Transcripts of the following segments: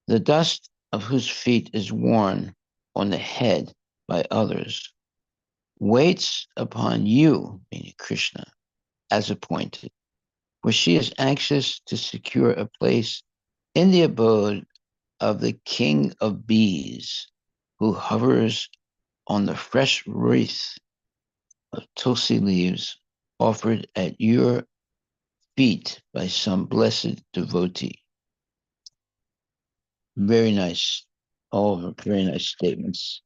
the dust of whose feet is worn on the head by others, waits upon you, meaning Krishna, as appointed, for she is anxious to secure a place in the abode of the king of bees, who hovers on the fresh wreath of tulsi leaves offered at your feet by some blessed devotee. Very nice, all very nice statements.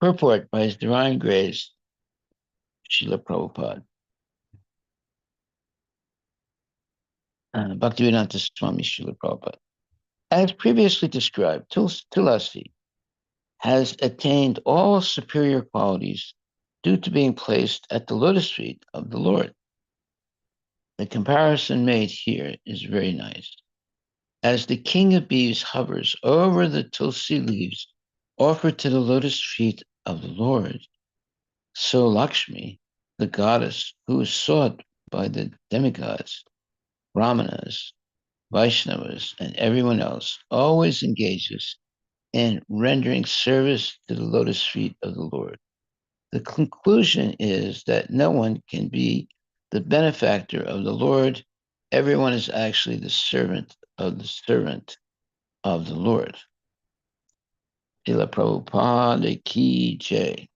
Purport by His Divine Grace, Srila Prabhupada. Bhaktivedanta Swami Srila Prabhupada. As previously described, Tulasi has attained all superior qualities due to being placed at the lotus feet of the Lord. The comparison made here is very nice. As the king of bees hovers over the tulsi leaves offered to the lotus feet of the Lord, so Lakshmi, the goddess who is sought by the demigods, Brahmanas, Vaishnavas, and everyone else, always engages in rendering service to the lotus feet of the Lord. The conclusion is that no one can be the benefactor of the Lord. Everyone is actually the servant of the Lord. Srila Prabhupada Ki Jai.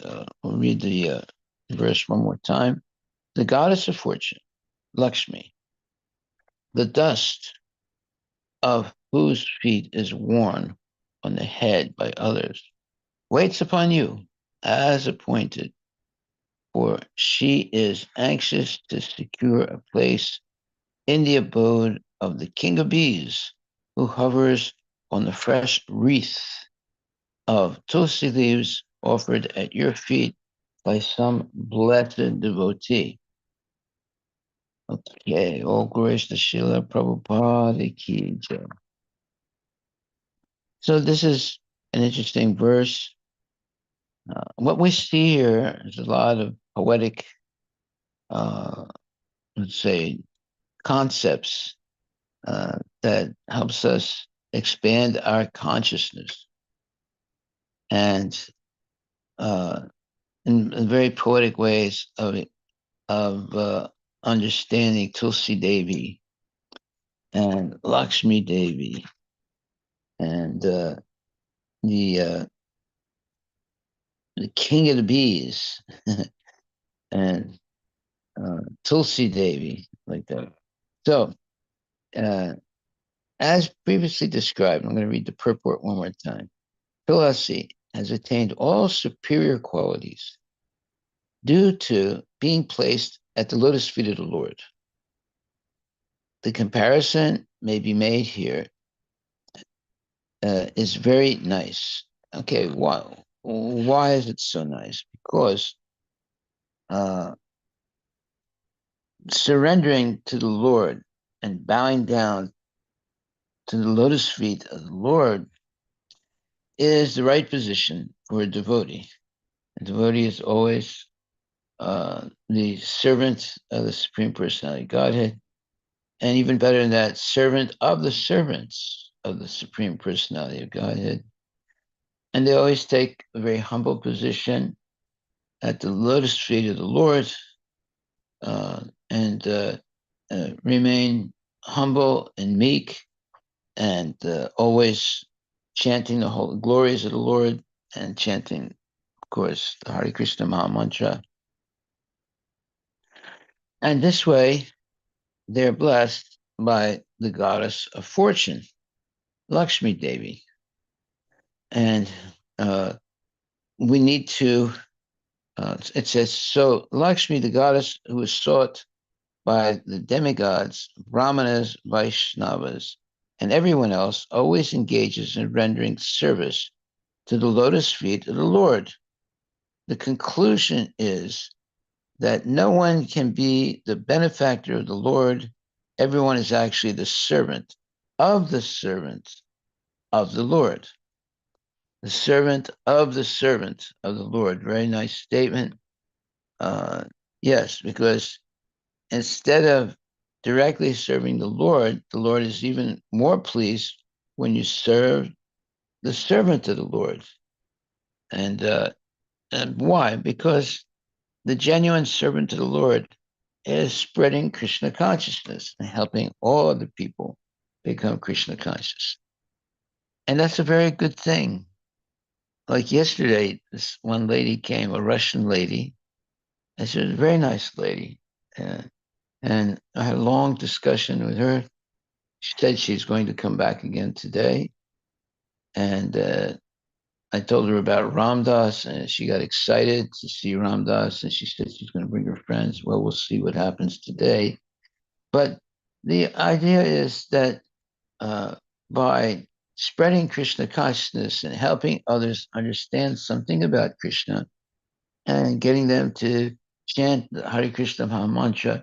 So we'll read the verse one more time. The goddess of fortune, Lakshmi, the dust of whose feet is worn on the head by others, waits upon you as appointed, for she is anxious to secure a place in the abode of the king of bees, who hovers on the fresh wreath of tulsi leaves offered at your feet by some blessed devotee. Okay, all glories to Srila Prabhupada Ki Jai. So this is an interesting verse. What we see here is a lot of poetic, let's say, concepts that helps us expand our consciousness. And in very poetic ways of understanding Tulsi Devi and Lakshmi Devi and the king of the bees and Tulsi Devi, like that. So, as previously described, I'm going to read the purport one more time. Tulasi has attained all superior qualities due to being placed at the lotus feet of the Lord. The comparison may be made here is very nice. Okay, why is it so nice? Because surrendering to the Lord and bowing down to the lotus feet of the Lord is the right position for a devotee. A devotee is always the servant of the Supreme Personality of Godhead, and even better than that, servant of the servants of the Supreme Personality of Godhead. And they always take a very humble position at the lotus feet of the Lord and remain humble and meek and always chanting the whole glories of the Lord and chanting, of course, the Hare Krishna Maha Mantra. And this way, they're blessed by the goddess of fortune, Lakshmi Devi. And we need to, it says, so Lakshmi, the goddess who is sought by the demigods, Brahmanas, Vaishnavas, and everyone else, always engages in rendering service to the lotus feet of the Lord. The conclusion is that no one can be the benefactor of the Lord. Everyone is actually the servant of the servants of the Lord. The servant of the Lord. Very nice statement. Yes, because instead of directly serving the Lord is even more pleased when you serve the servant of the Lord. And, and why? Because the genuine servant of the Lord is spreading Krishna consciousness and helping all other people become Krishna conscious. And that's a very good thing. Like yesterday, this one lady came, a Russian lady, and she was a very nice lady. Uh, and I had a long discussion with her. She said she's going to come back again today. And I told her about Ramdas, and she got excited to see Ramdas, and she said she's going to bring her friends. Well, we'll see what happens today. But the idea is that uh, by spreading Krishna consciousness and helping others understand something about Krishna and getting them to chant the Hare Krishna Maha Mantra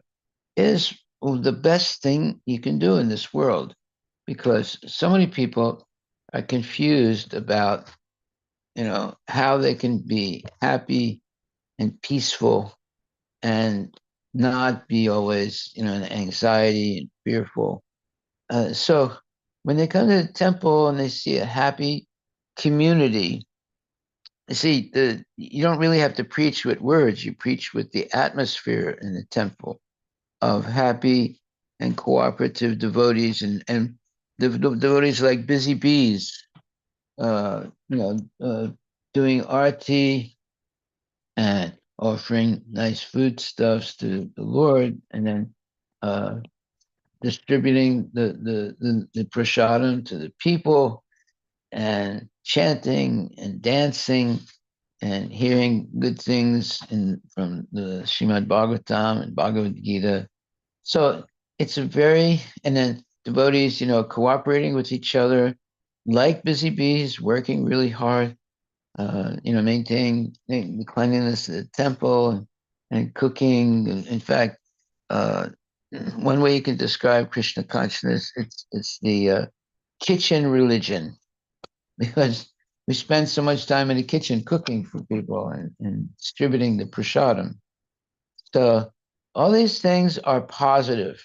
is the best thing you can do in this world, because so many people are confused about, how they can be happy and peaceful and not be always, in anxiety and fearful. So when they come to the temple and they see a happy community, see, you don't really have to preach with words. You preach with the atmosphere in the temple of happy and cooperative devotees, and devotees like busy bees, uh, you know, uh, doing arti and offering nice foodstuffs to the Lord, and then uh, distributing the prasadam to the people, and chanting and dancing and hearing good things from the Srimad Bhagavatam and Bhagavad Gita. So it's a very, and then devotees, cooperating with each other, like busy bees, working really hard, maintaining the cleanliness of the temple, and cooking. In fact, uh, one way you can describe Krishna consciousness, it's the kitchen religion, because we spend so much time in the kitchen cooking for people and distributing the prasadam. So all these things are positive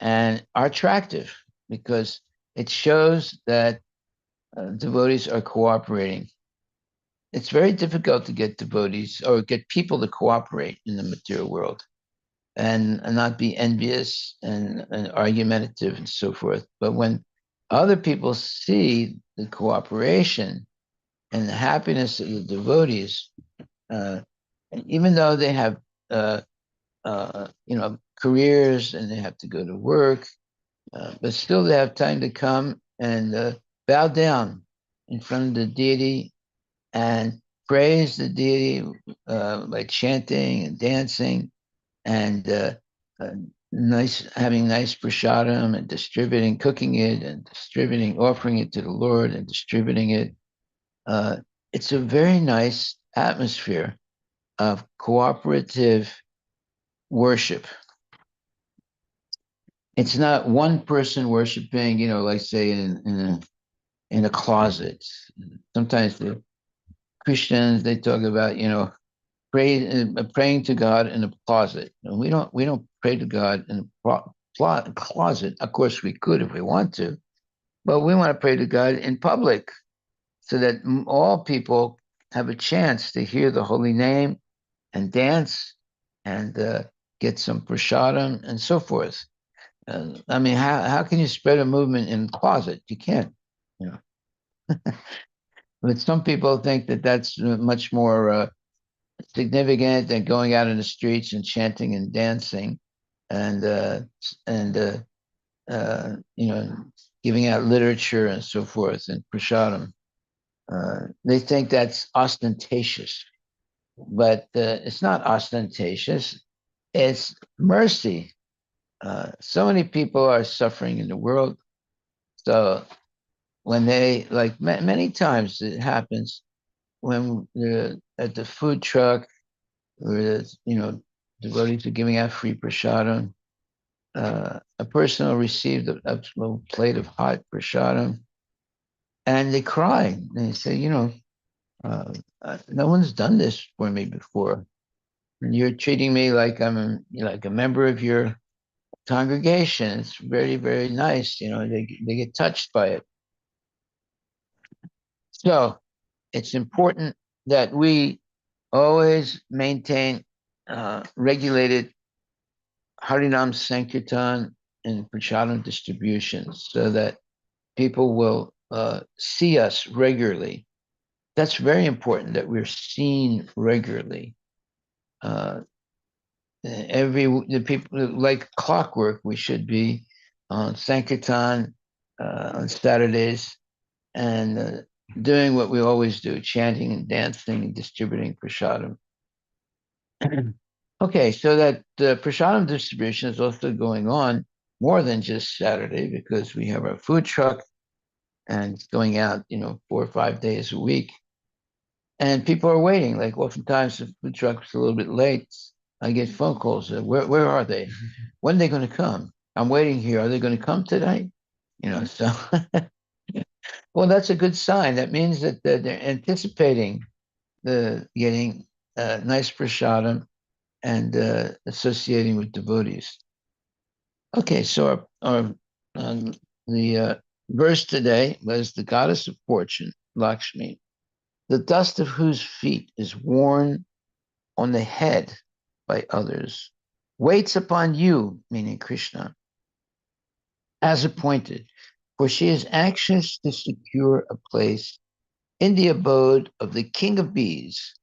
and are attractive, because it shows that devotees are cooperating. It's very difficult to get devotees or get people to cooperate in the material world, and not be envious and argumentative and so forth. But when other people see the cooperation and the happiness of the devotees, uh, even though they have careers and they have to go to work, but still they have time to come and bow down in front of the deity and praise the deity by chanting and dancing and uh, having nice prasadam and distributing, cooking it and distributing, offering it to the Lord and distributing it. Uh, it's a very nice atmosphere of cooperative worship. It's not one person worshiping, like say in a closet. Sometimes the Christians they talk about, praying to God in a closet. And we don't pray to God in a closet. Of course, we could if we want to, but we want to pray to God in public, so that all people have a chance to hear the holy name and dance and get some prasadam and so forth. I mean, how can you spread a movement in a closet? You can't, you know. But some people think that that's much more significant than going out in the streets and chanting and dancing, and and uh, you know, giving out literature and so forth and prasadam. They think that's ostentatious, but it's not ostentatious. It's mercy. So many people are suffering in the world. So when they, like many times it happens when they're at the food truck, or devotees are giving out free prasadam. A person will receive a little plate of hot prasadam, and they cry. And they say, uh, no one's done this for me before. And you're treating me like I'm like a member of your congregation. It's very, very nice. They get touched by it. So it's important that we always maintain regulated Harinam Sankirtan and Prasadam distributions so that people will see us regularly. That's very important that we're seen regularly. Uh, the people like clockwork. We should be on Sankirtan on Saturdays and doing what we always do, chanting and dancing and distributing prasadam. Okay, so that prasadam distribution is also going on more than just Saturday because we have our food truck and it's going out, 4 or 5 days a week. And people are waiting. Like oftentimes the food truck's a little bit late. I get phone calls. Where are they? When are they going to come? I'm waiting here. Are they going to come today? So well, that's a good sign. That means that they're anticipating the getting nice prasadam and associating with devotees. Okay, so um, the verse today was the goddess of fortune, Lakshmi, the dust of whose feet is worn on the head by others, waits upon you, meaning Krishna, as appointed, for she is anxious to secure a place in the abode of the king of bees,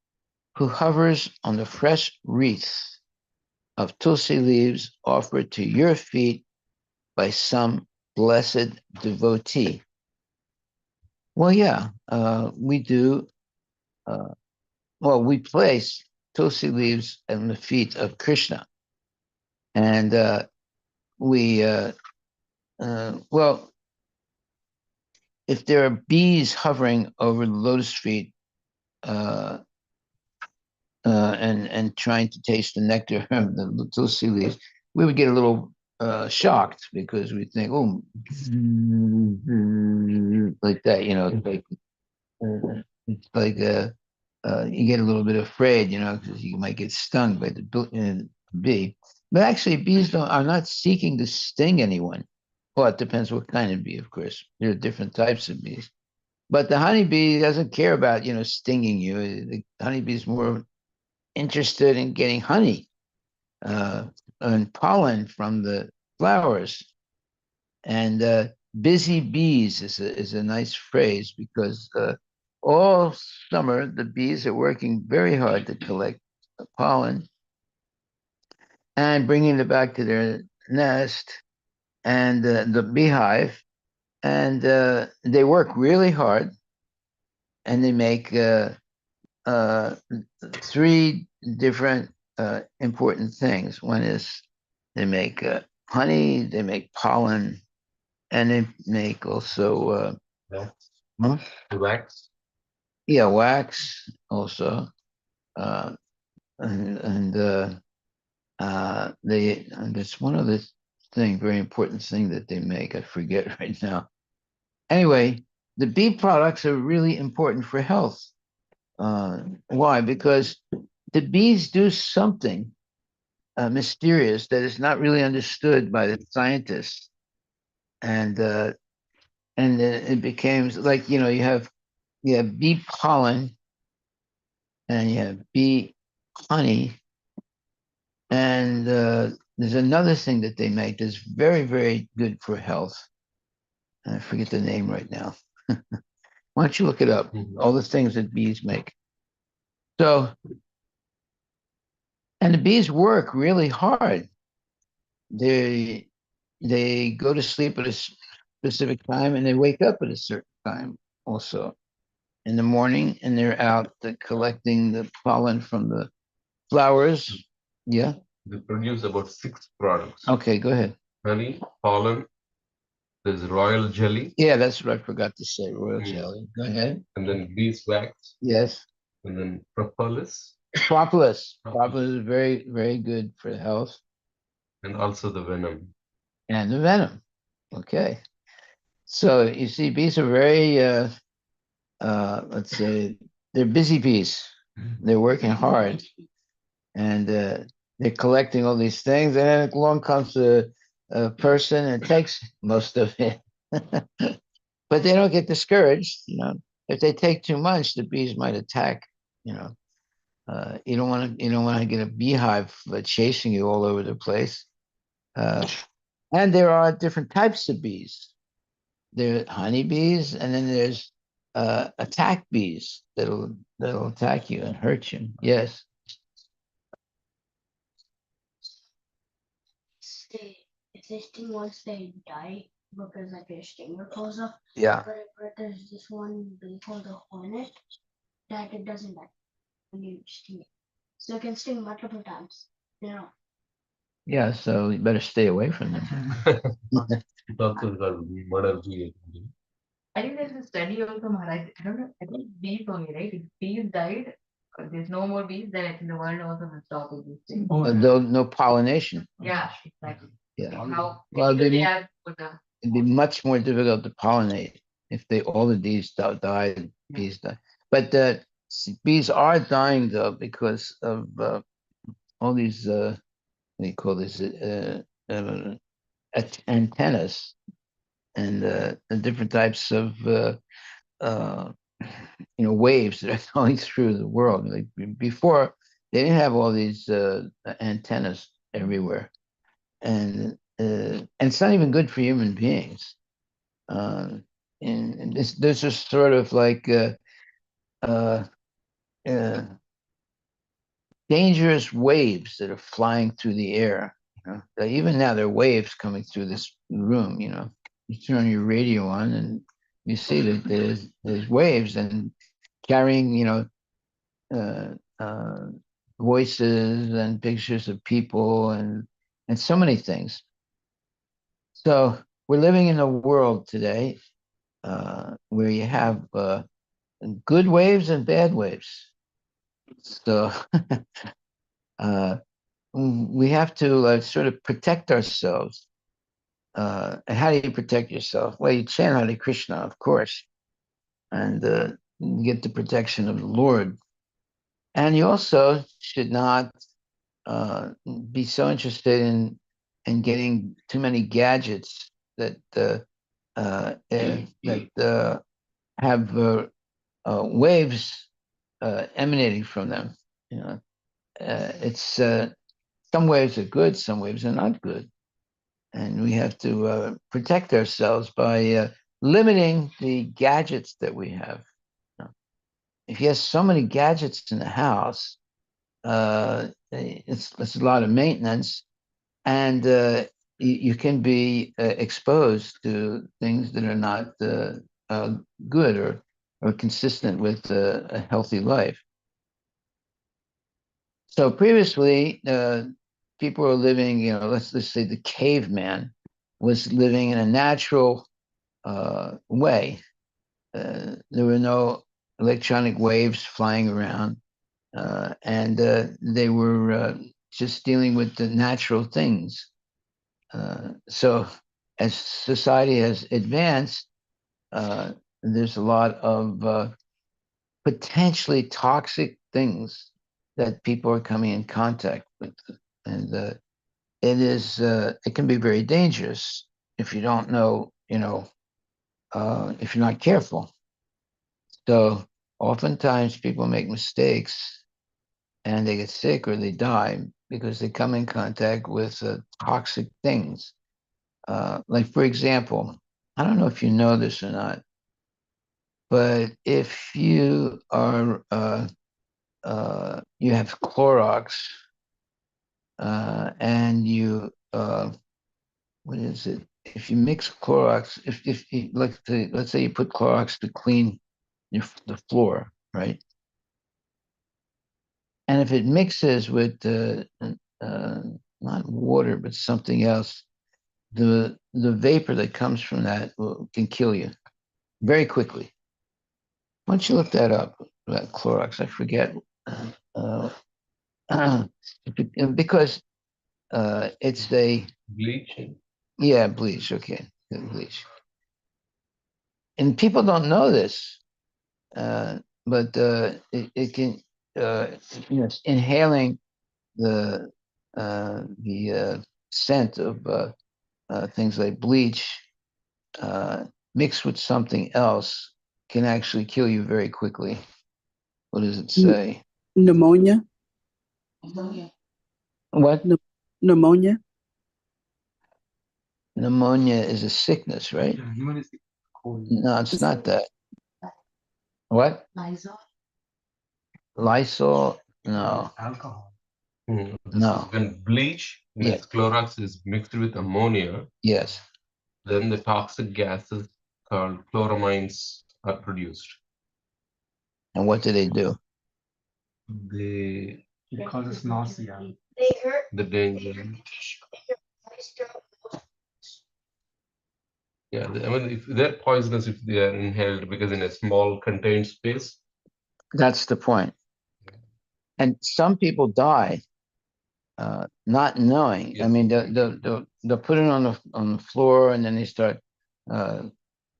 who hovers on the fresh wreath of tulsi leaves offered to your feet by some blessed devotee. Well, yeah, we do. Uh, well, we place tulsi leaves on the feet of Krishna, and we well, if there are bees hovering over the lotus feet uh, and trying to taste the nectar of the tulsi leaves, we would get a little shocked because we think, oh, like that, it's like you get a little bit afraid, because you might get stung by the bee. But actually, bees are not seeking to sting anyone. Well, it depends what kind of bee, of course. There are different types of bees. But the honeybee doesn't care about, stinging you. The honeybee is more interested in getting honey uh, and pollen from the flowers. And busy bees is a nice phrase because all summer the bees are working very hard to collect pollen and bringing it back to their nest and the beehive. And they work really hard and they make uh, three different important things. One is they make honey, they make pollen, and they make also huh? Wax. Yeah, wax also, uh, and there's one other thing, very important thing that they make. I forget right now. Anyway, the bee products are really important for health. Why? Because the bees do something mysterious that is not really understood by the scientists, and it becomes like you have bee pollen and you have bee honey, and there's another thing that they make that's very, very good for health. I forget the name right now. Why don't you look it up? All the things that bees make. So, and the bees work really hard. They they go to sleep at a specific time and they wake up at a certain time also in the morning, and they're out collecting the pollen from the flowers. Yeah. They produce about six products: Okay, go ahead. honey, pollen, there's royal jelly, Yeah, that's what I forgot to say. Royal jelly. Go ahead. and then beeswax, Yes. and then propolis, Propolis. Propolis is very, very good for health. and also the venom. And the venom. Okay. So you see, bees are very, let's say, they're busy bees. They're working hard and they're collecting all these things. And then along comes a person. It takes most of it, but they don't get discouraged. If they take too much, the bees might attack. You know, you don't want to get a beehive chasing you all over the place. Uh, and there are different types of bees. There are honeybees, and then there's attack bees that'll attack you and hurt you. Yes. Stay if they sting once they die because like their stinger pulls off. Yeah. But there's this one bee called the hornet that it doesn't die when you sting it. So it can sting multiple times. You know. Yeah. So you better stay away from them. It also called murder bee. I think there's a study also, Maharaj. I don't know. I think bees only, right? If bees died, there's no more bees, then I think the world also will stop existing. No pollination. Yeah, exactly. Yeah. How Well, difficult they are for the. it'd be much more difficult to pollinate if they all the bees died. Bees die, but bees are dying though because of all these what do you call this uh, antennas and the different types of uh, waves that are going through the world. Like before, they didn't have all these antennas everywhere, and it's not even good for human beings. Uh, and this is sort of like uh, uh, dangerous waves that are flying through the air. Even now, there are waves coming through this room. You turn your radio on, and you see that there's waves and carrying uh, uh, voices and pictures of people and so many things. So we're living in a world today where you have good waves and bad waves. So uh, we have to sort of protect ourselves. And how do you protect yourself? Well, you chant Hare Krishna, of course, and get the protection of the Lord. And you also should not uh, be so interested in getting too many gadgets that have waves emanating from them. You know, it's some waves are good, some waves are not good, and we have to protect ourselves by limiting the gadgets that we have. If you have so many gadgets in the house, it's a lot of maintenance, and you can be exposed to things that are not good or consistent with a healthy life. So previously, people were living, let's say the caveman was living in a natural way. There were no electronic waves flying around, and they were just dealing with the natural things. So as society has advanced, uh, there's a lot of potentially toxic things that people are coming in contact with, and it can be very dangerous if you don't know, if you're not careful. So oftentimes people make mistakes and they get sick or they die because they come in contact with toxic things. Like, for example, I don't know if you know this or not, but if you have Clorox and what is it? If you mix Clorox, if you, let's say you put Clorox to clean the floor, right? And if it mixes with uh, not water but something else, the vapor that comes from that can kill you very quickly. Why don't you look that up? That Clorox, I forget. Uh, because it's a Bleach. yeah, bleach. Okay, bleach, and people don't know this, but it can inhaling the scent of things like bleach mixed with something else can actually kill you very quickly. What does it say? Pneumonia. What? Pneumonia. Pneumonia is a sickness, right? No, it's not that. What? Lysol? No. Alcohol. No. When bleach, Yeah. Clorox is mixed with ammonia, Yes. then the toxic gases called chloramines are produced. And what do? They It causes nausea. They hurt The danger. Yeah, I mean, if they're poisonous if they are inhaled because in a small contained space. That's the point. And some people die not knowing. I Yes. mean, they'll put it on the floor, and then they start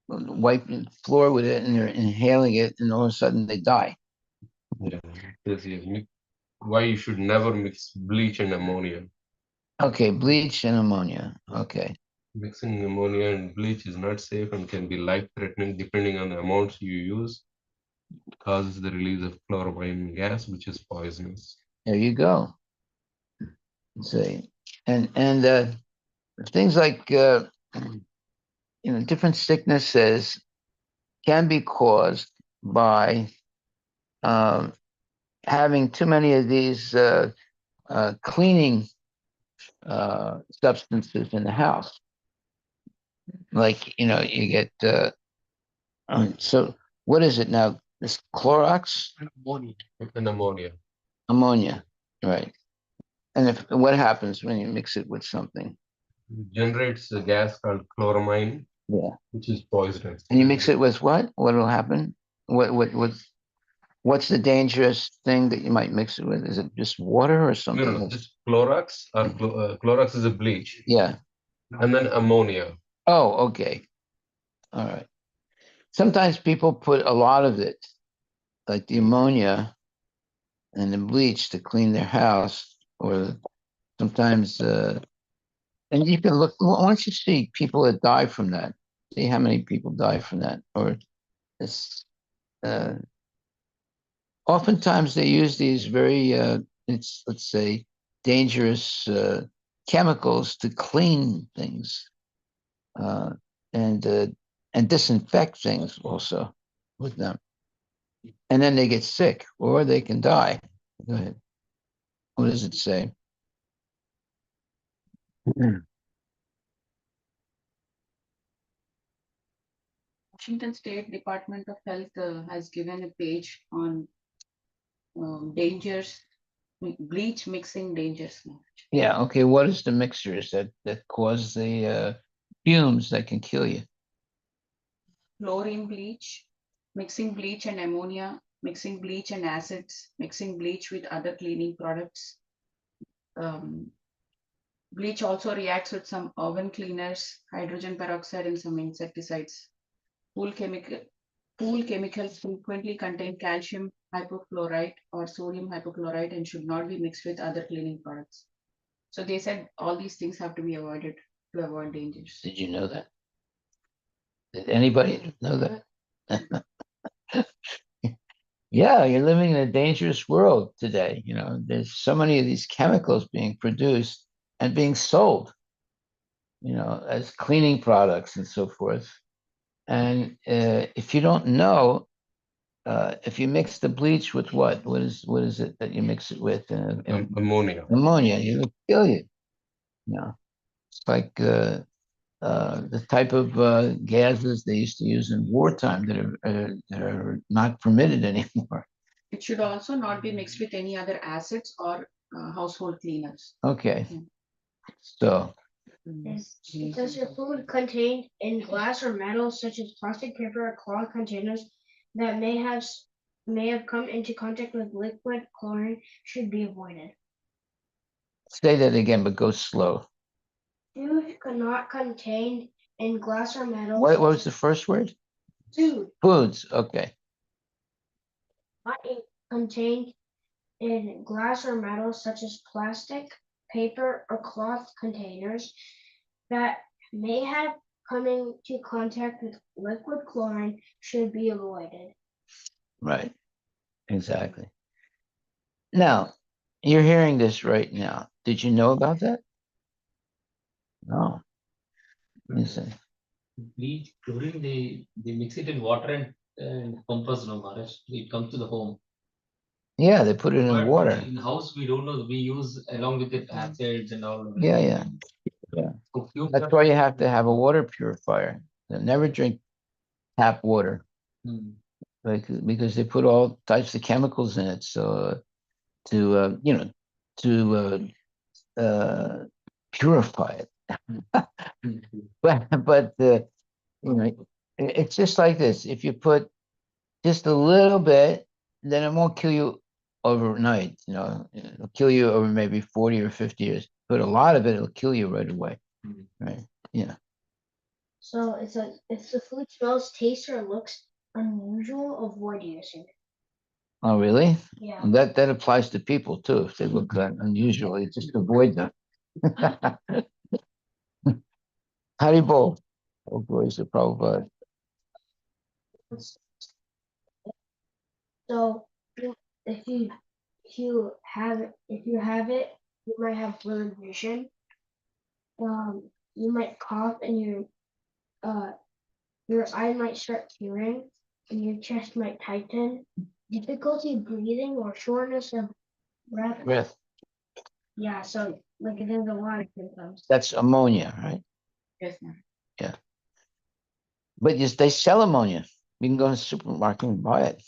wiping the floor with it, and they're inhaling it, and all of a sudden they die. Yeah. Yes, why you should never mix bleach and ammonia. Okay, bleach and ammonia. Okay. Mixing ammonia and bleach is not safe and can be life-threatening depending on the amounts you use. It causes the release of chloramine gas, which is poisonous. There you go. See, and things like different sicknesses can be caused by having too many of these cleaning substances in the house. Like you get so what is it now? This Clorox, And ammonia. ammonia, right? And what happens when you mix it with something? It generates a gas called chloramine, Yeah. which is poisonous. And you mix it with what? What will happen? What's the dangerous thing that you might mix it with? Is it just water or something No, else? just Clorox or Clorox is a bleach. Yeah. And then ammonia. Oh, okay. All right. Sometimes people put a lot of it, like the ammonia and the bleach, to clean their house, or sometimes, and you can look, once you see people that die from that, see how many people die from that, or it's, uh, oftentimes they use these very, let's say, dangerous chemicals to clean things uh, and uh, and disinfect things also with them. And then they get sick or they can die. Go ahead. What does it say? Washington State Department of Health has given a page on dangers, bleach mixing dangers. Yeah. Okay. What is the mixtures that cause the fumes that can kill you? Chlorine bleach, mixing bleach and ammonia, mixing bleach and acids, mixing bleach with other cleaning products. Bleach also reacts with some oven cleaners, hydrogen peroxide, and some insecticides. Pool chemicals frequently contain calcium hypochlorite or sodium hypochlorite and should not be mixed with other cleaning products. So they said all these things have to be avoided to avoid dangers. Did you know that? Did anybody know that? Yeah, you're living in a dangerous world today. There's so many of these chemicals being produced and being sold, as cleaning products and so forth. And if you don't know, if you mix the bleach with what? What is it that you mix it with? Ammonia. Ammonia. It'll kill you. It's like the type of gases they used to use in wartime that are not permitted anymore. It should also not be mixed with any other acids or household cleaners. Okay. So Does your food contain in glass or metal, such as plastic, paper, or cloth containers that may have come into contact with liquid chlorine should be avoided. say that again, but go slow. Food cannot contain in glass or metal. What was the first word? Food Foods. Okay. not contained in glass or metal, such as plastic, paper, or cloth containers that may have come into contact with liquid chlorine should be avoided. Right. Exactly. Now, you're hearing this right now. Did you know about that? No. Listen. Bleach, chlorine, they mix it in water and compress, no, Maharaj. It comes to the home. Yeah, they put it in But water. in house, we don't know. We use along with it acids and all. Yeah, yeah. So few That's why you have to have a water purifier. Never drink tap water, Hmm. because they put all types of chemicals in it. So to to purify it. But it's just like this. If you put just a little bit, then it won't kill you overnight. It'll kill you over maybe 40 or 50 years. Put a lot of it, it'll kill you right away. Right? Yeah. So if the food smells, tastes, or looks unusual, avoid using it. Oh, really? Yeah. And that applies to people too. If they look unusual, you just avoid them. Haribo. Oh boy, is it Prabhupada. So if you have it, you might have blurred vision. You might cough and your eye might start tearing and your chest might tighten. Difficulty breathing or shortness of breath. Breath. Yeah, so like there's a lot of symptoms. That's ammonia, right? Yes, ma'am. Yeah. But yes, they sell ammonia. You can go to the supermarket and buy it.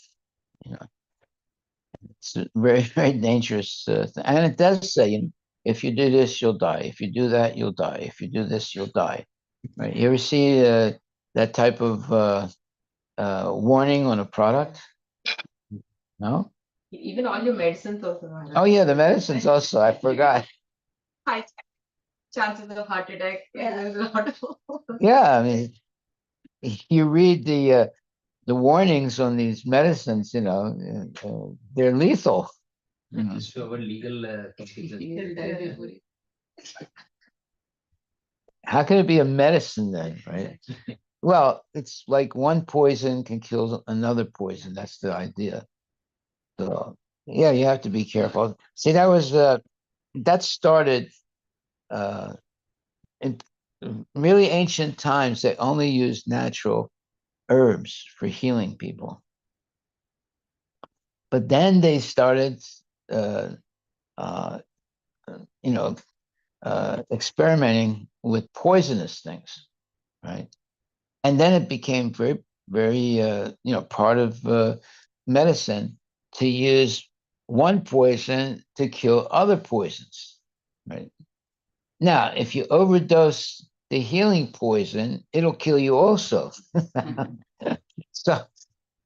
It's a very, very dangerous thing. And it does say, if you do this, you'll die. If you do that, you'll die. If you do this, you'll die. Right? You ever see that type of warning on a product? No? Even all your medicines also, Maharaj. Oh, yeah, the medicines also. I forgot. High chances of heart attack. Yeah. There's a lot of. Yeah, I mean, you read the warnings on these medicines, they're lethal. Just for our legal purposes. How can it be a medicine then, right? Well, it's like one poison can kill another poison. That's the idea. So yeah, you have to be careful. See, that started in really ancient times. They only used natural herbs for healing people. But then they started, uh, uh, experimenting with poisonous things, right? And then it became very, very, part of medicine to use one poison to kill other poisons, right? Now, if you overdose the healing poison, it'll kill you also. So,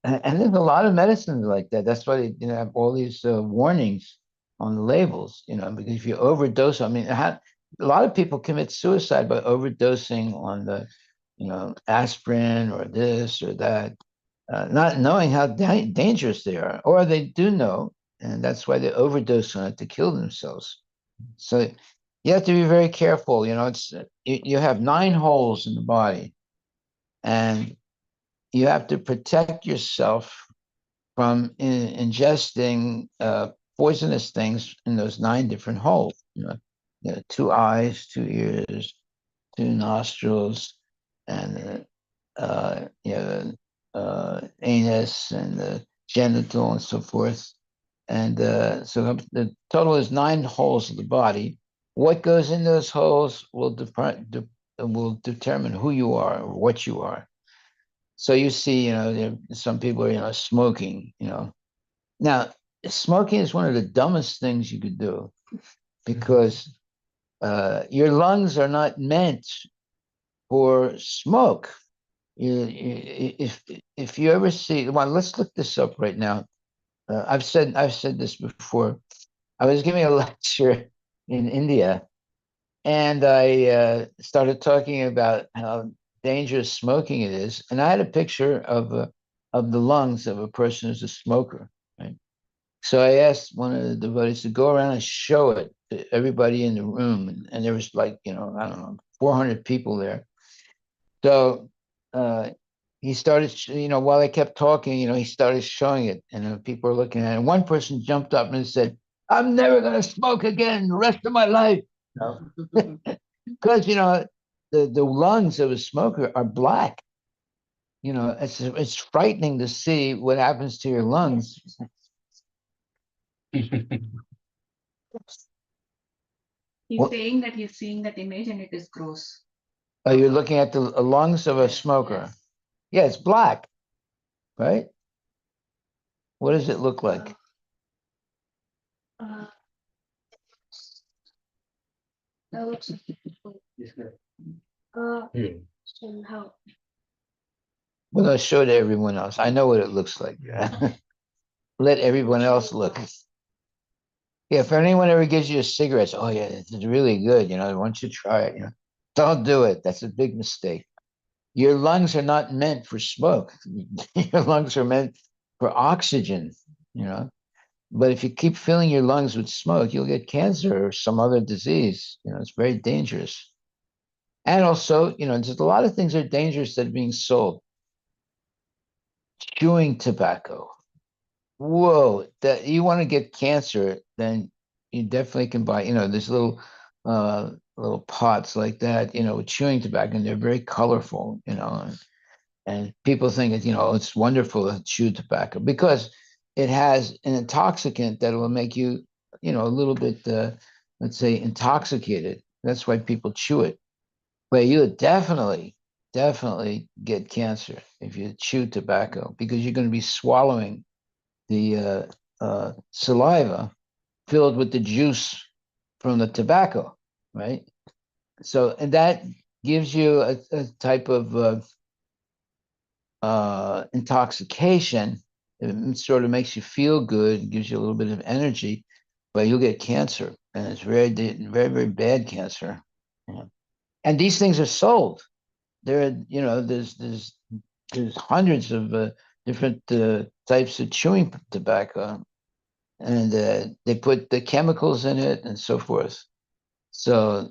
and there's a lot of medicines like that. That's why they have all these warnings on the labels, because if you overdose, I mean, a lot of people commit suicide by overdosing on the, aspirin or this or that, not knowing how dangerous they are, or they do know, and that's why they overdose on it to kill themselves. So you have to be very careful. You have 9 holes in the body, and you have to protect yourself from ingesting poisonous things in those 9 different holes. 2 eyes, 2 ears, 2 nostrils, and anus and the genital and so forth. And so the total is 9 holes of the body. What goes in those holes will determine who you are or what you are. So you see, some people are, smoking, Now, smoking is one of the dumbest things you could do because your lungs are not meant for smoke. If you ever see, well, let's look this up right now. I've said this before. I was giving a lecture in India, and I started talking about how dangerous smoking it is, and I had a picture of the lungs of a person who's a smoker. Right? So I asked one of the devotees to go around and show it to everybody in the room, and there was like I don't know 400 people there. So he started, while I kept talking, he started showing it, and people were looking at it. And one person jumped up and said, "I'm never going to smoke again the rest of my life." Because, the lungs of a smoker are black. It's frightening to see what happens to your lungs. He's What, saying that he's seeing that image and it is gross. are you looking at the lungs of a smoker? Yeah, it's black, right? What does it look like? That looks somehow. Well, I'll show it to everyone else. I know what it looks like. Let everyone else look. Yeah, if anyone ever gives you a cigarette, oh yeah, it's really good. Why don't you try it? Don't do it. That's a big mistake. Your lungs are not meant for smoke. Your lungs are meant for oxygen. You know, but if you keep filling your lungs with smoke, you'll get cancer or some other disease. It's very dangerous. And also, there's a lot of things that are dangerous that are being sold. Chewing tobacco. Whoa, that you want to get cancer, then you definitely can buy, there's little pots like that, with chewing tobacco, and they're very colorful, and people think that, it's wonderful to chew tobacco because it has an intoxicant that will make you, a little bit, let's say, intoxicated. That's why people chew it. But you would definitely get cancer if you chew tobacco because you're going to be swallowing the saliva filled with the juice from the tobacco, right? So, and that gives you a type of intoxication. It sort of makes you feel good, gives you a little bit of energy, but you'll get cancer, and it's very, very bad cancer. Yeah. And these things are sold. There's hundreds of different types of chewing tobacco, and they put the chemicals in it and so forth. So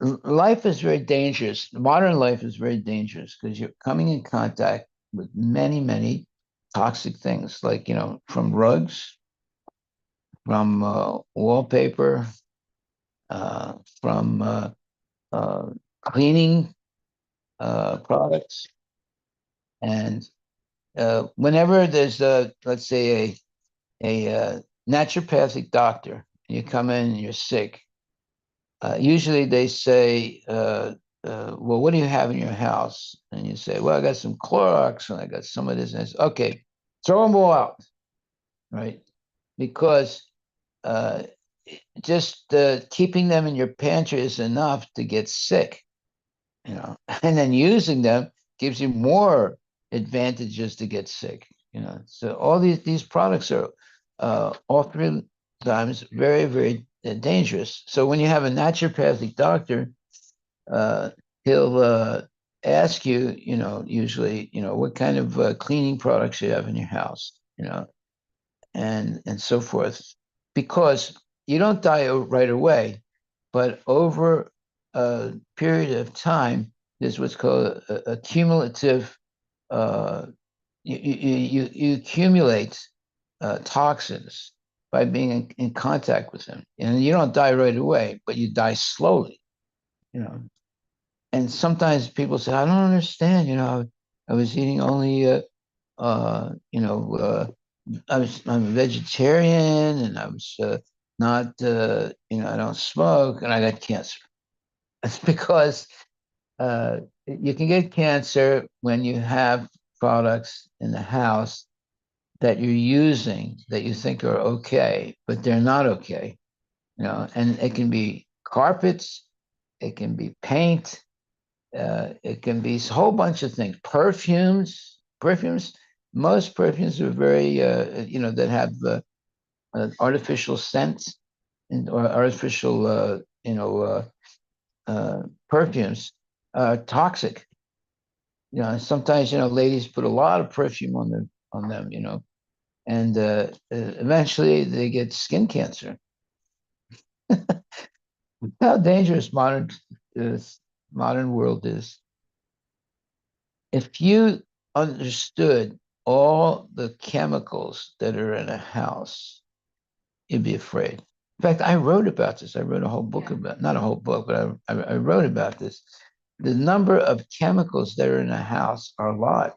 life is very dangerous. Modern life is very dangerous because you're coming in contact with many, many toxic things, like from rugs, from wallpaper, from uh, cleaning products, and whenever there's let's say a naturopathic doctor, you come in and you're sick. Usually they say, well, what do you have in your house? And you say, well, I got some Clorox and I got some of this. And it's okay, throw them all out, right? Because uh, just keeping them in your pantry is enough to get sick, and then using them gives you more advantages to get sick. So all these products are oftentimes very, very dangerous. So when you have a naturopathic doctor, uh, he'll ask you, usually, what kind of cleaning products you have in your house, and so forth, because you don't die right away, but over a period of time, there's what's called a cumulative. Uh, you accumulate toxins by being in contact with them, and you don't die right away, but you die slowly. You know, and sometimes people say, "I don't understand." I was eating only, I'm a vegetarian, and I was not, I don't smoke, and I got cancer. It's because you can get cancer when you have products in the house that you're using that you think are okay, but they're not okay. And it can be carpets, it can be paint, it can be a whole bunch of things. Perfumes. Most perfumes are very, that have artificial scents or artificial, perfumes are toxic. Sometimes ladies put a lot of perfume on them, and eventually they get skin cancer. How dangerous modern is. modern world is, if you understood all the chemicals that are in a house, you'd be afraid. In fact, I wrote about this. I wrote a whole book about, not a whole book, but I wrote about this. The number of chemicals that are in a house are a lot.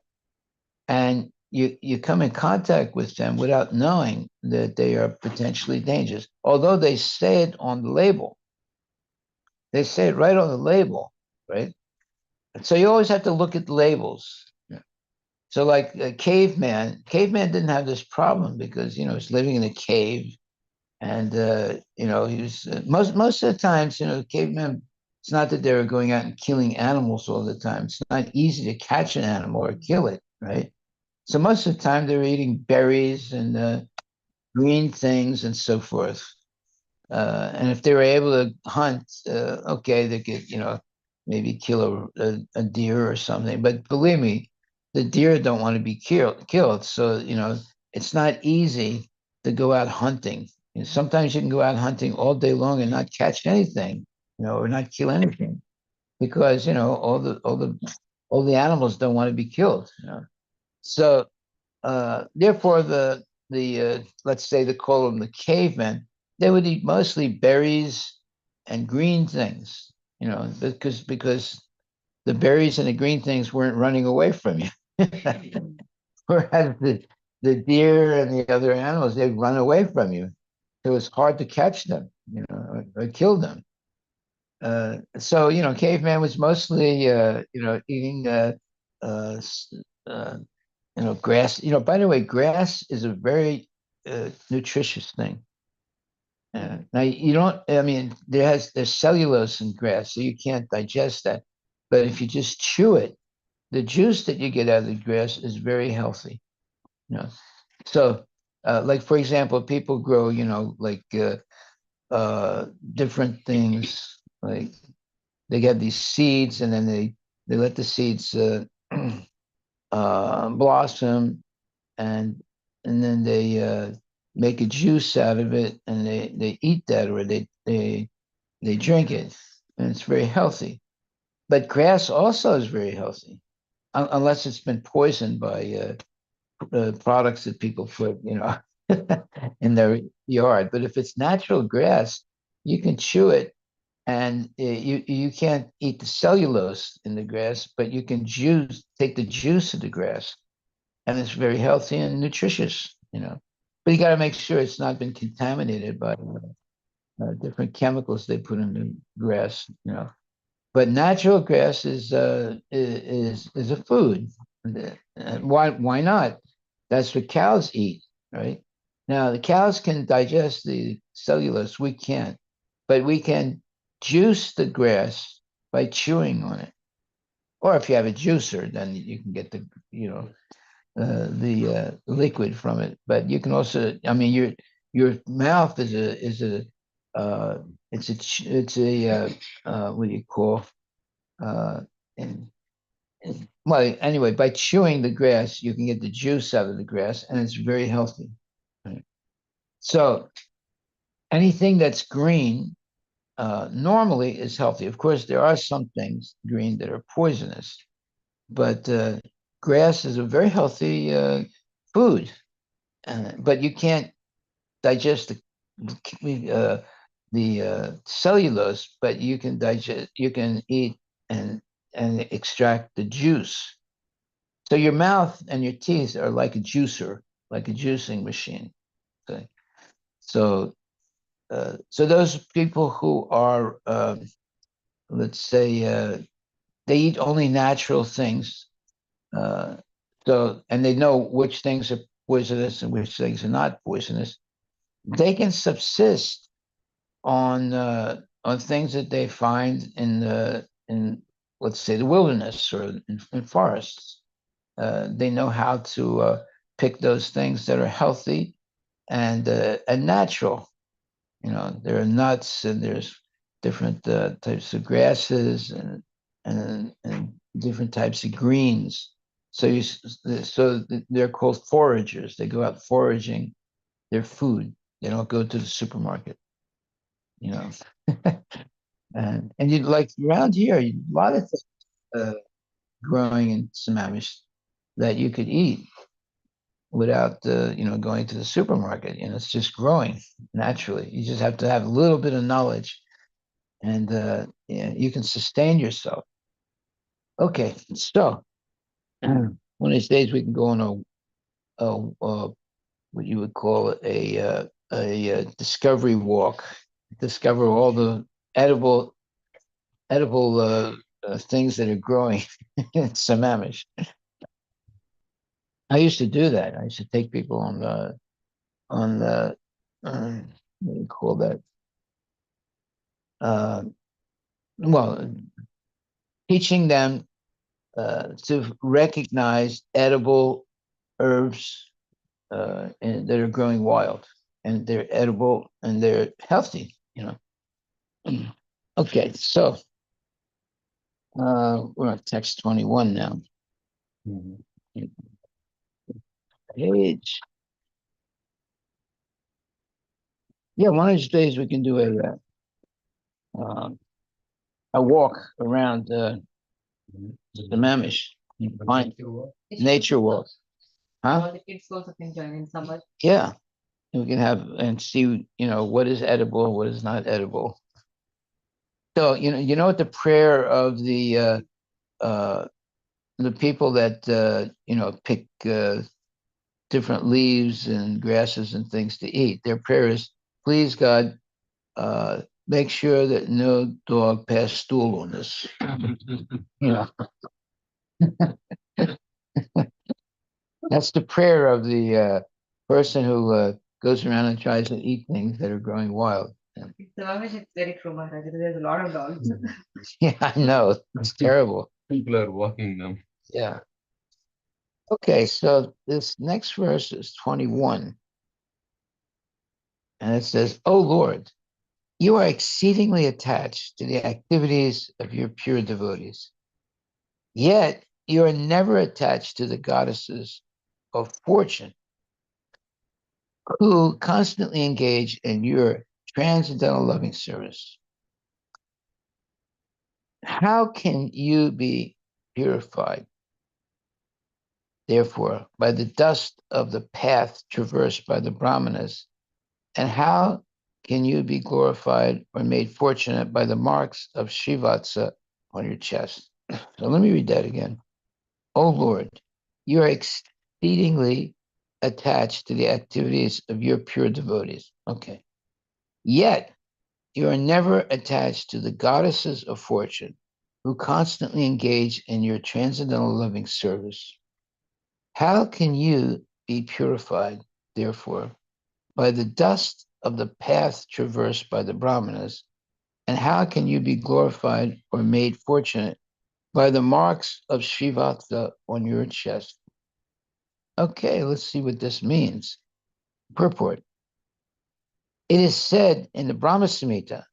And you come in contact with them without knowing that they are potentially dangerous. Although they say it on the label, they say it right on the label, right? So you always have to look at labels. So like caveman didn't have this problem because, he's living in a cave, and he was most of the times, cavemen. It's not that they were going out and killing animals all the time. It's not easy to catch an animal or kill it, right? So most of the time they were eating berries and green things and so forth. And if they were able to hunt, okay, they could, maybe kill a deer or something. But believe me, the deer don't want to be killed. So, it's not easy to go out hunting. Sometimes you can go out hunting all day long and not catch anything, or not kill anything, because all the animals don't want to be killed. So therefore, the let's say they call them the cavemen, they would eat mostly berries and green things, because the berries and the green things weren't running away from you. Whereas the deer and the other animals, they'd run away from you. It was hard to catch them, or kill them. So caveman was mostly eating uh, uh, grass. By the way, grass is a very nutritious thing. Now you don't. I mean, there's cellulose in grass, so you can't digest that. But if you just chew it, the juice that you get out of the grass is very healthy. You know, so like for example, people grow, like different things. Like they get these seeds, and then they let the seeds blossom, and then they make a juice out of it, and they eat that, or they drink it, and it's very healthy. But grass also is very healthy, unless it's been poisoned by products that people put, in their yard. But if it's natural grass, you can chew it, and you can't eat the cellulose in the grass, but you can take the juice of the grass, and it's very healthy and nutritious. But you got to make sure it's not been contaminated by different chemicals they put in the grass. But natural grass is a food. Why not? That's what cows eat, right? Now the cows can digest the cellulose. We can't, but we can juice the grass by chewing on it. Or if you have a juicer, then you can get the liquid from it. But you can also, I mean, your mouth is a what do you call uh, and, well, anyway, by chewing the grass, you can get the juice out of the grass, and it's very healthy. Right? So anything that's green normally is healthy. Of course, there are some things green that are poisonous, but grass is a very healthy food. But you can't digest the cellulose, but you can eat and extract the juice. So your mouth and your teeth are like a juicer, like a juicing machine. Okay. So those people who are, let's say, they eat only natural things. Uh, and they know which things are poisonous and which things are not poisonous. They can subsist on things that they find in let's say the wilderness or in forests. They know how to pick those things that are healthy and natural. There are nuts, and there's different types of grasses, and different types of greens. So they're called foragers. They go out foraging their food. They don't go to the supermarket. You know. And you'd like around here, a lot of things growing in Sammamish that you could eat without going to the supermarket. It's just growing naturally. You just have to have a little bit of knowledge, and you can sustain yourself. Okay, so one of these days we can go on a what you would call a discovery walk, discover all the edible things that are growing in Sammamish. I used to do that. I used to take people on the what do you call that? Uh, well, teaching them to recognize edible herbs that are growing wild, and they're edible and they're healthy. Okay, so we're on text 21 now. Page. Yeah, one of these days we can do a walk around the Mamish. Find nature walk. Huh? All the kids also can join in summer. Yeah. We can have and see, what is edible, what is not edible. So, what the prayer of the people that pick different leaves and grasses and things to eat. Their prayer is, please God, make sure that no dog pass stool on us. That's the prayer of the person who goes around and tries to eat things that are growing wild. It's very true, Maharaj. There's a lot of dogs. Yeah, I know. It's terrible. People are walking them. Yeah. Okay, so this next verse is 21. And it says, "O Lord, you are exceedingly attached to the activities of your pure devotees. Yet you are never attached to the goddesses of fortune who constantly engage in your transcendental loving service. How can you be purified, therefore, by the dust of the path traversed by the Brahmanas? And how can you be glorified or made fortunate by the marks of Shivatsa on your chest?" So let me read that again. "O Lord, you are exceedingly attached to the activities of your pure devotees." Okay. "Yet you are never attached to the goddesses of fortune who constantly engage in your transcendental loving service. How can you be purified, therefore, by the dust of the path traversed by the Brahmanas? And how can you be glorified or made fortunate by the marks of Shivatsa on your chest?" Okay, let's see what this means. Purport. It is said in the Brahma Samhita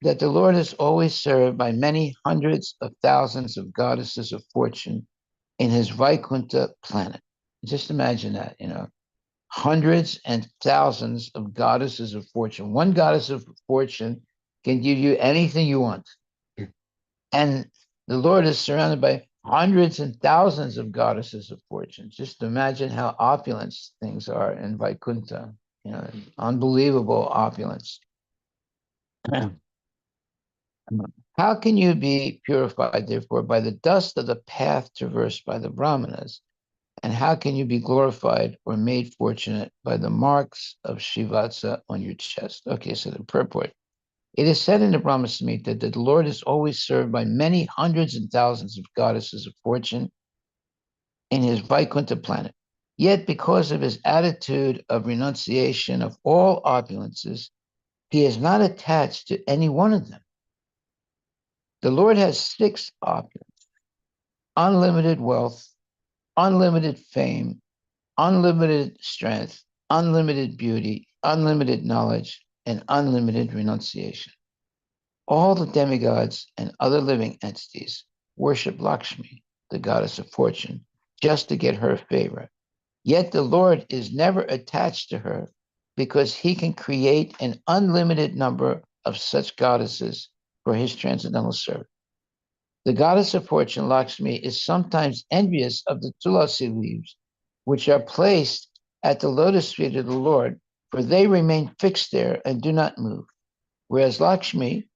that the Lord is always served by many hundreds of thousands of goddesses of fortune in his Vaikuntha planet. Just imagine that, hundreds and thousands of goddesses of fortune. One goddess of fortune can give you anything you want. And the Lord is surrounded by hundreds and thousands of goddesses of fortune. Just imagine how opulent things are in Vaikuntha, unbelievable opulence. How can you be purified, therefore, by the dust of the path traversed by the Brahmanas? And how can you be glorified or made fortunate by the marks of Shivatsa on your chest? Okay, so the purport. It is said in the Brahma Samhita that the Lord is always served by many hundreds and thousands of goddesses of fortune in his Vaikuntha planet. Yet, because of his attitude of renunciation of all opulences, he is not attached to any one of them. The Lord has 6 opulence: unlimited wealth, unlimited fame, unlimited strength, unlimited beauty, unlimited knowledge, and unlimited renunciation. All the demigods and other living entities worship Lakshmi, the goddess of fortune, just to get her favor. Yet the Lord is never attached to her because he can create an unlimited number of such goddesses for his transcendental servant. The goddess of fortune, Lakshmi, is sometimes envious of the tulasi leaves, which are placed at the lotus feet of the Lord, for they remain fixed there and do not move. Whereas Lakshmi,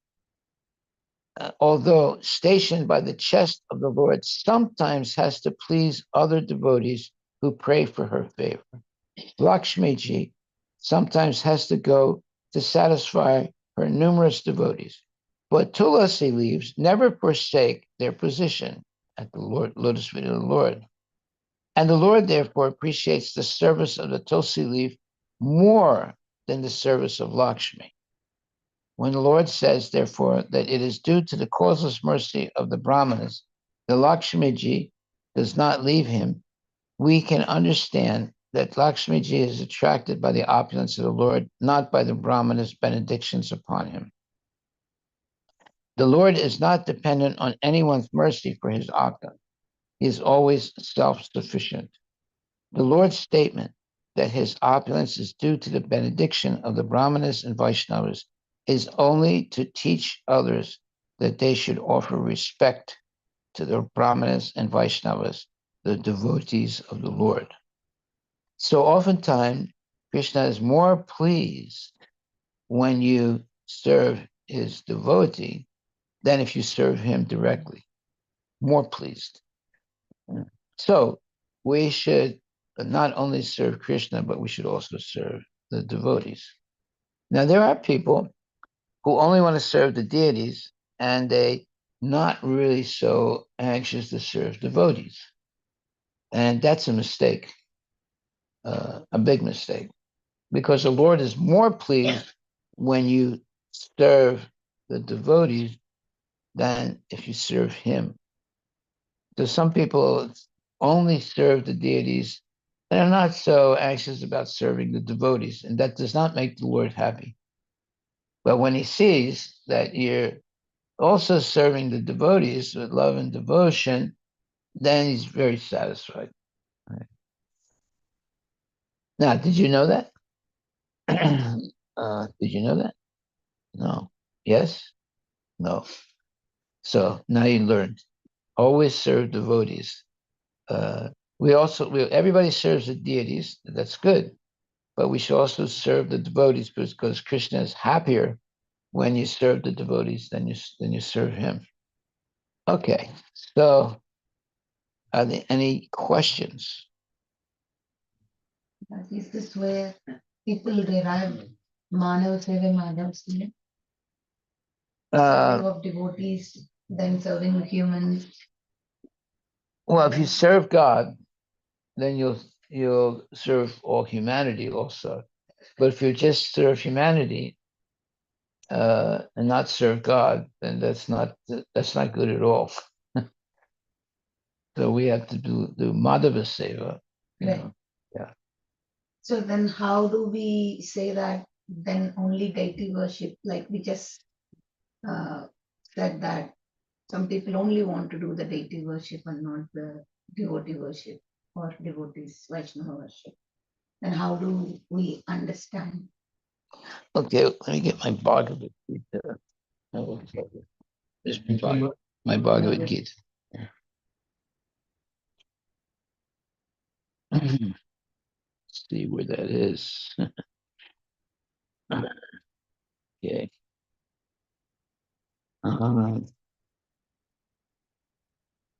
although stationed by the chest of the Lord, sometimes has to please other devotees who pray for her favor. Lakshmi ji sometimes has to go to satisfy her numerous devotees. But tulasi leaves never forsake their position at the lotus feet of the Lord. And the Lord therefore appreciates the service of the tulsi leaf more than the service of Lakshmi. When the Lord says, therefore, that it is due to the causeless mercy of the Brahmanas that Lakshmi ji does not leave him, we can understand that Lakshmi ji is attracted by the opulence of the Lord, not by the Brahmanas' benedictions upon him. The Lord is not dependent on anyone's mercy for his opulence. He is always self-sufficient. The Lord's statement that his opulence is due to the benediction of the Brahmanas and Vaishnavas is only to teach others that they should offer respect to the Brahmanas and Vaishnavas, the devotees of the Lord. So oftentimes, Krishna is more pleased when you serve his devotee than if you serve him directly. More pleased. So we should not only serve Krishna, but we should also serve the devotees. Now, there are people who only want to serve the deities and they not really so anxious to serve devotees. And that's a mistake, a big mistake, because the Lord is more pleased when you serve the devotees than if you serve him. So some people only serve the deities and are not so anxious about serving the devotees, and that does not make the Lord happy. But when he sees that you're also serving the devotees with love and devotion, then he's very satisfied. Right. Now, did you know that? Did you know that? No. Yes? No. So now you learned. Always serve devotees. Everybody serves the deities. That's good. But we should also serve the devotees because Krishna is happier when you serve the devotees than you serve him. Okay, so are there any questions? Is this where people derive Manav Seva Madhav Seva? Serving of devotees, then serving humans. Well, if you serve God, then you'll serve all humanity also. But if you just serve humanity and not serve God, then that's not good at all. So we have to do Madhava Seva. Right. Yeah. So then how do we say that then only deity worship, like we just said that some people only want to do the deity worship and not the devotee worship or devotees Vaishnava worship. Then how do we understand? Okay, let me get my Bhagavad Gita. This is my Bhagavad Gita. Let's see where that is. Okay.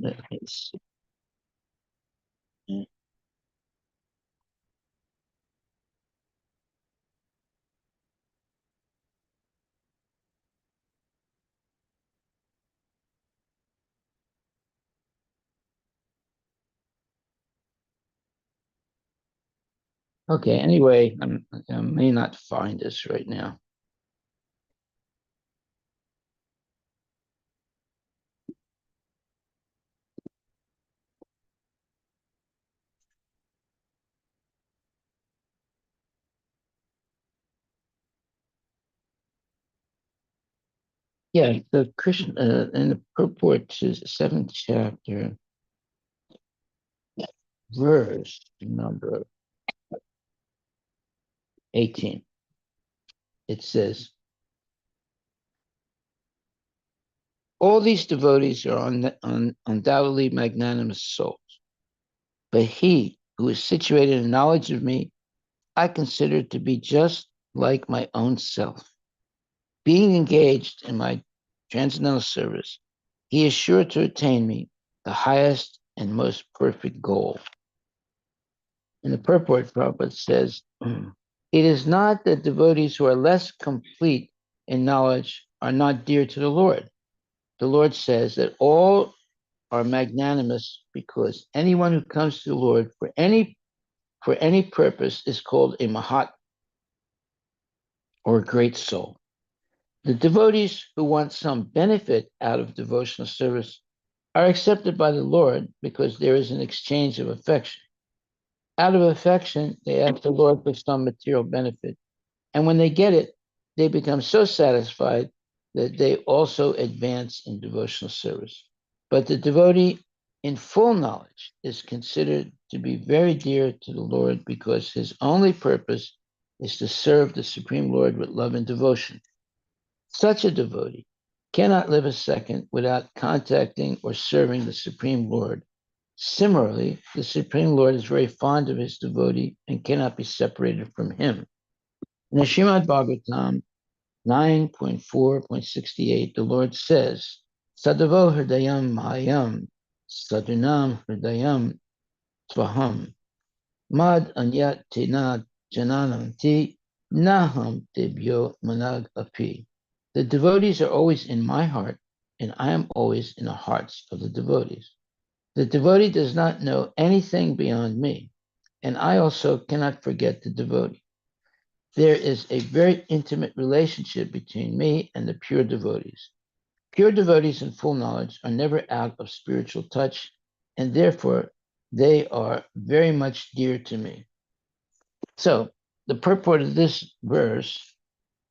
Let me see. Okay, anyway, I may not find this right now. Yeah, the Krishna in the purport to the 7th chapter, verse number 18. It says, All these devotees are undoubtedly magnanimous souls, but he who is situated in knowledge of me, I consider to be just like my own self. Being engaged in my transcendental service, he is sure to attain me, the highest and most perfect goal. In the purport, Prabhupada says, it is not that devotees who are less complete in knowledge are not dear to the Lord. The Lord says that all are magnanimous because anyone who comes to the Lord for any purpose is called a mahat, or a great soul. The devotees who want some benefit out of devotional service are accepted by the Lord because there is an exchange of affection. Out of affection, they ask the Lord for some material benefit. And when they get it, they become so satisfied that they also advance in devotional service. But the devotee in full knowledge is considered to be very dear to the Lord because his only purpose is to serve the Supreme Lord with love and devotion. Such a devotee cannot live a second without contacting or serving the Supreme Lord. Similarly, the Supreme Lord is very fond of his devotee and cannot be separated from him. In the Srimad Bhagavatam 9.4.68, the Lord says, Sadavo Hridayam Mahayam, Sadunam Hridayam Tvaham, Mad Anyat Tina Janananti, Naham Tebyo Manag Api. The devotees are always in my heart, and I am always in the hearts of the devotees. The devotee does not know anything beyond me, and I also cannot forget the devotee. There is a very intimate relationship between me and the pure devotees. Pure devotees in full knowledge are never out of spiritual touch, and therefore they are very much dear to me. So, the purport of this verse,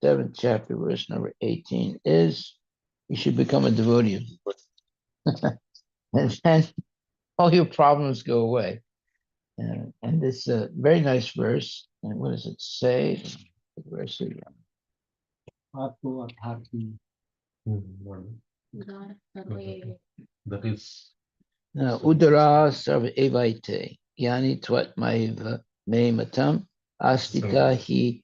7th chapter, verse number 18, is you should become a devotee of the Lord. And then all your problems go away. And it's a very nice verse. And what does it say? The verse again. That is Udara sarva evaite, yani twat maiva me matam, astita hi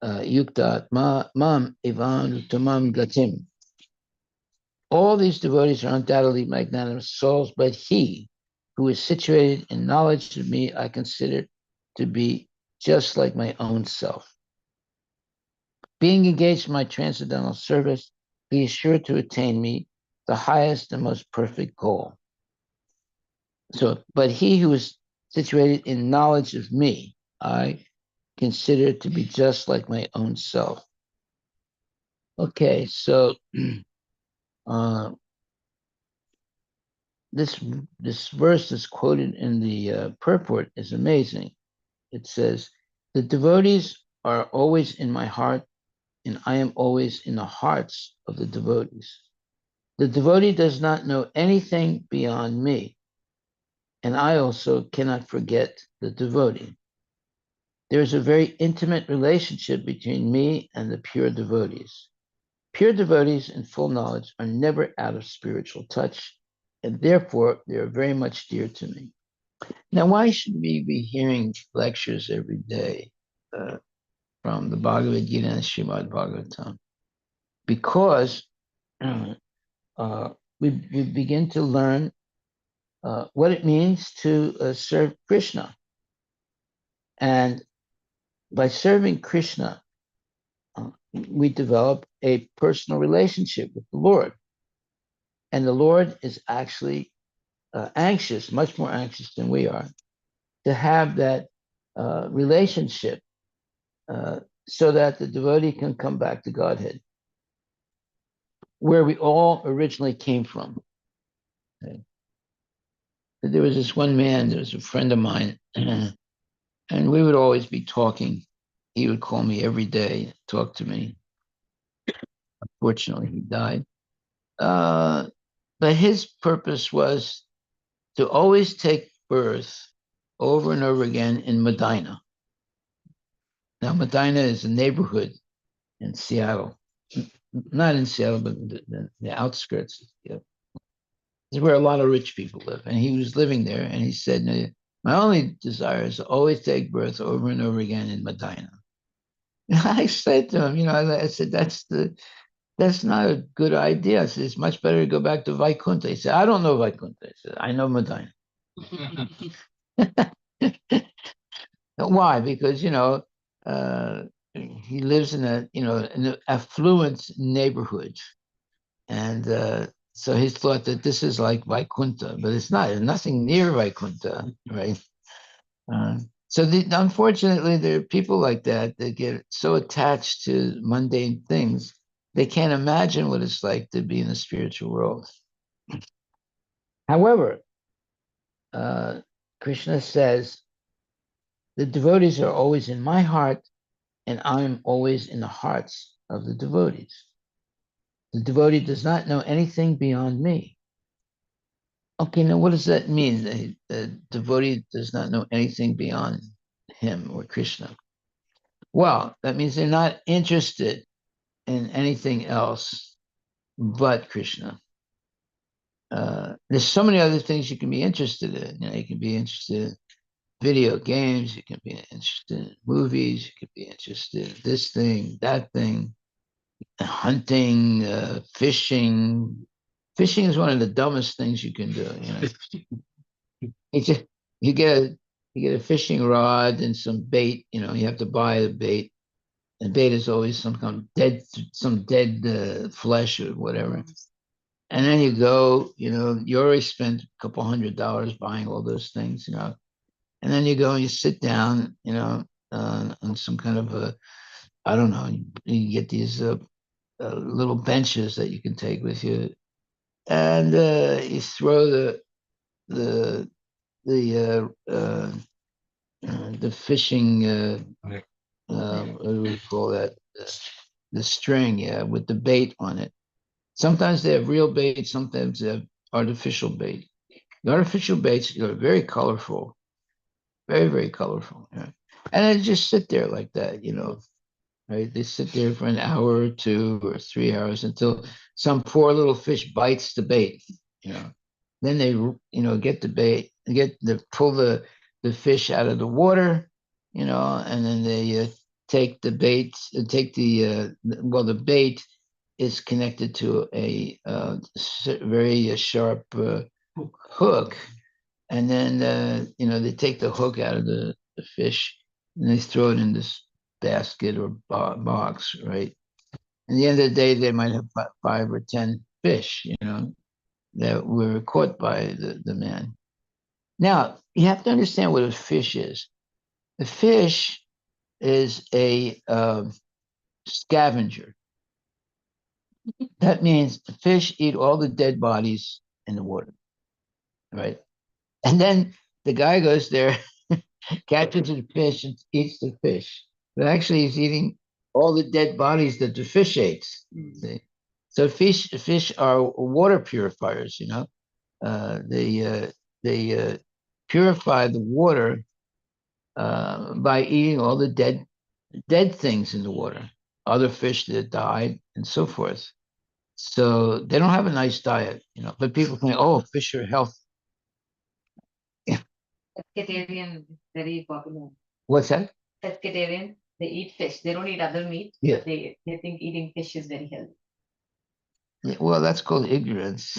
yukta mam evan utamam gatim. All these devotees are undoubtedly magnanimous souls, but he who is situated in knowledge of me, I consider to be just like my own self. Being engaged in my transcendental service, he is sure to attain me, the highest and most perfect goal. So, but he who is situated in knowledge of me, I consider to be just like my own self. Okay, so this verse that's quoted in the purport is amazing. It says, "The devotees are always in my heart, and I am always in the hearts of the devotees. The devotee does not know anything beyond me, and I also cannot forget the devotee. There is a very intimate relationship between me and the pure devotees. Pure devotees in full knowledge are never out of spiritual touch, and therefore they are very much dear to me." Now, why should we be hearing lectures every day from the Bhagavad Gita and Srimad Bhagavatam? Because we begin to learn what it means to serve Krishna. And by serving Krishna, we develop a personal relationship with the Lord. And the Lord is actually anxious, much more anxious than we are, to have that relationship so that the devotee can come back to Godhead, where we all originally came from. Okay. There was this one man, there was a friend of mine, and we would always be talking. He would call me every day, talk to me. Unfortunately, he died. But his purpose was to always take birth over and over again in Medina. Now, Medina is a neighborhood in Seattle. not in Seattle, but the outskirts. Yeah. This is where a lot of rich people live. And he was living there, and he said, my only desire is to always take birth over and over again in Medina. I said to him, I said, that's not a good idea. I said, it's much better to go back to Vaikunta. He said, I don't know Vaikunta. I said, I know Medina. Why? Because, he lives in an affluent neighborhood. And so he thought that this is like Vaikunta, but it's not. There's nothing near Vaikunta, right? Unfortunately, there are people like that get so attached to mundane things, they can't imagine what it's like to be in the spiritual world. However, Krishna says, the devotees are always in my heart, and I'm always in the hearts of the devotees. The devotee does not know anything beyond me. Okay, now what does that mean? The devotee does not know anything beyond him or Krishna. Well, that means they're not interested in anything else but Krishna. There's so many other things you can be interested in. You can be interested in video games, you can be interested in movies, you can be interested in this thing, that thing, hunting, fishing. Fishing is one of the dumbest things you can do. It's just, you get a fishing rod and some bait. You have to buy the bait. The bait is always some kind of dead flesh or whatever. And then you go, you already spent a couple $100 buying all those things, and then you go and you sit down, on some kind of I don't know, you get these little benches that you can take with you, and you throw the the fishing, what do we call that? The string, yeah, with the bait on it. Sometimes they have real bait, sometimes they have artificial bait. The artificial baits are very colorful, very, very colorful. Yeah. And they just sit there like that, right? They sit there for an hour or 2 or 3 hours until some poor little fish bites the bait, you know. Then they, get the bait, pull the fish out of the water, and then they take the bait, the bait is connected to a very sharp hook. And then, they take the hook out of the fish and they throw it in this basket or box, right? At the end of the day, they might have 5 or 10 fish, that were caught by the man. Now, you have to understand what a fish is. A fish is a scavenger. That means fish eat all the dead bodies in the water, right? And then the guy goes there, catches the fish, and eats the fish. But actually, he's eating all the dead bodies that the fish ate. See? So fish are water purifiers. They purify the water by eating all the dead things in the water, other fish that died, and so forth. So they don't have a nice diet, But people think, oh, fish are healthy. Pescatarian, very popular. What's that? Pescatarian, they eat fish. They don't eat other meat. Yeah. They think eating fish is very healthy. Yeah, well, that's called ignorance.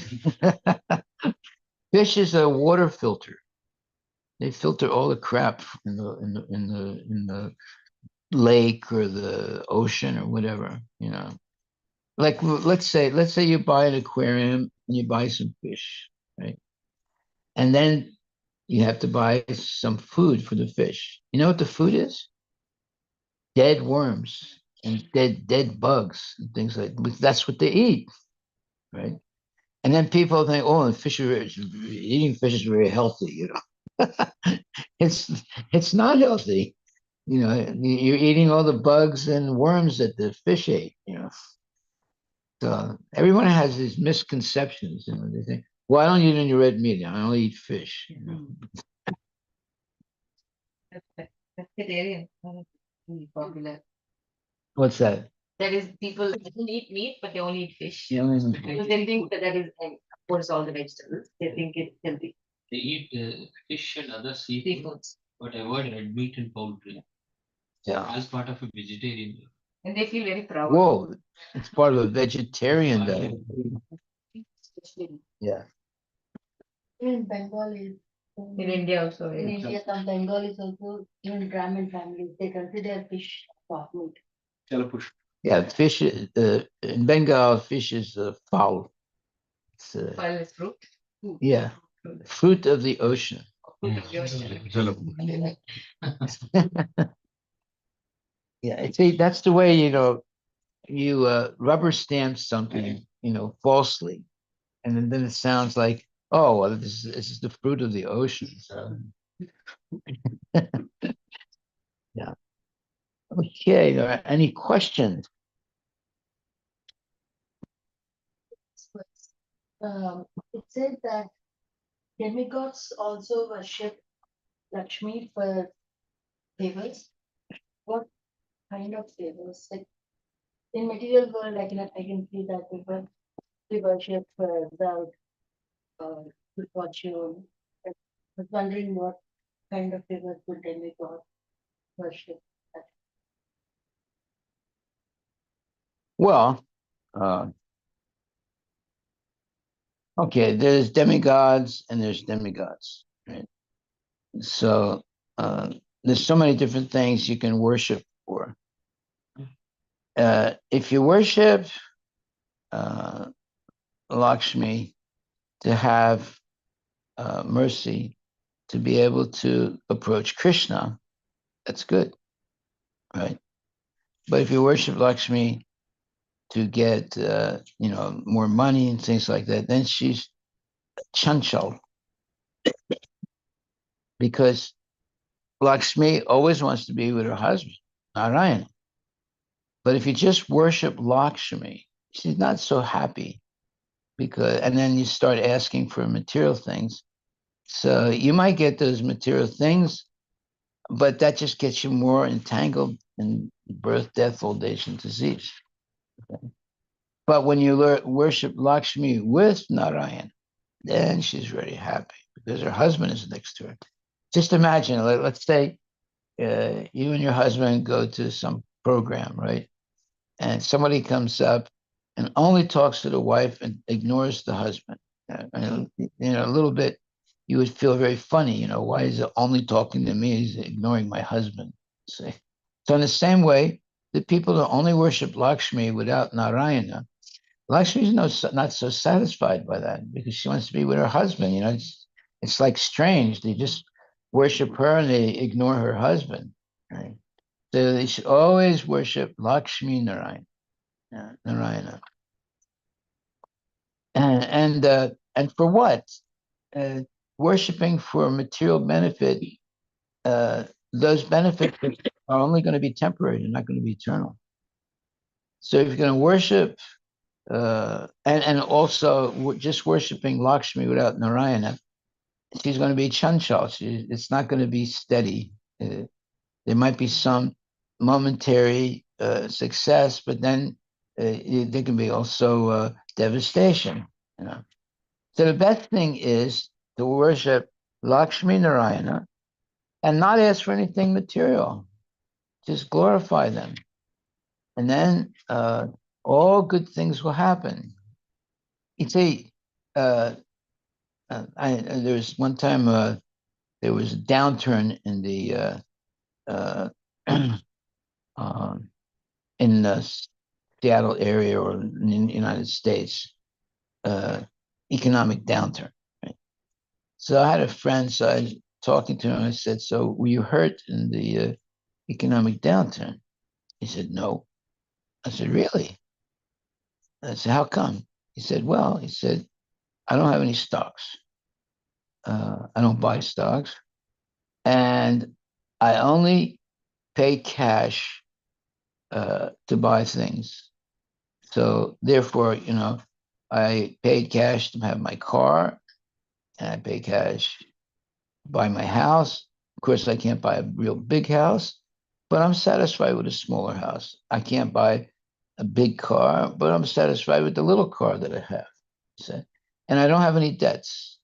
Fish is a water filter. They filter all the crap in the lake or the ocean or whatever. Like let's say you buy an aquarium and you buy some fish, right? And then you have to buy some food for the fish. You know what the food is? Dead worms and dead bugs and things like that. That's what they eat, right? And then people think, oh, eating fish is very healthy, it's not healthy. You're eating all the bugs and worms that the fish ate. So everyone has these misconceptions, they think, well, I don't eat any red meat, I only eat fish. Pescatarian, very popular. What's that? That is, people don't eat meat, but they only eat fish. You know, Because they think that that is, and of course, all the vegetables. They think it's healthy. They eat fish and other seafood, Seafoods. but avoid red meat and poultry yeah. as part of a vegetarian. And they feel very proud. Whoa, it's part of a vegetarian diet. Especially Yeah. In Bengal, in India also. in yeah. India, some Bengalis also, even Brahmin families, they consider fish soft meat. Yeah, fish. In Bengal, fish is fowl. It's, File is fruit. yeah, fruit of the ocean. Fruit of the ocean. Yeah, see, that's the way you rubber stamp something, falsely, and then it sounds like, oh, well, this is the fruit of the ocean. So, yeah. Okay. Any questions? It says that demigods also worship Lakshmi for favors. What kind of favors? Like in material world, I can see that people they worship for wealth or good fortune. I was wondering what kind of favors would demigod worship? Well, okay, there's demigods and there's demigods, right? So there's so many different things you can worship for. If you worship uh, Lakshmi to have mercy, to be able to approach Krishna, that's good, right? But if you worship Lakshmi to get more money and things like that, then she's chanchal, because Lakshmi always wants to be with her husband, Narayana. But if you just worship Lakshmi, she's not so happy, and then you start asking for material things. So you might get those material things, but that just gets you more entangled in birth, death, old age, and disease. Okay? But when you worship Lakshmi with Narayan, then she's very happy because her husband is next to her. Just imagine, let's say you and your husband go to some program, right? And somebody comes up and only talks to the wife and ignores the husband. And, a little bit, you would feel very funny. Why is it only talking to me? He's ignoring my husband. See? So in the same way, the people that only worship Lakshmi without Narayana, Lakshmi's not so satisfied by that because she wants to be with her husband. It's like strange. They just worship her and they ignore her husband. Right? So they should always worship Lakshmi Narayana. And for what? Uh, Worshipping for material benefit. Those benefits are only going to be temporary. They're not going to be eternal. So if you're going to worship, and also just worshiping Lakshmi without Narayana, she's going to be chanchal. It's not going to be steady. There might be some momentary success, but then there can be also devastation. So the best thing is to worship Lakshmi Narayana and not ask for anything material. Just glorify them, and then all good things will happen. You see, there was one time there was a downturn in the in the Seattle area or in the United States, economic downturn. Right? So I had a friend, so I was talking to him. I said, "So were you hurt in the economic downturn?" He said, "No." I said, "Really?" I said, "How come?" He said, "Well," he said, "I don't have any stocks. I don't buy stocks, and I only pay cash to buy things. So therefore, I paid cash to have my car, and I pay cash to buy my house. Of course, I can't buy a real big house, but I'm satisfied with a smaller house. I can't buy a big car, but I'm satisfied with the little car that I have. See? And I don't have any debts.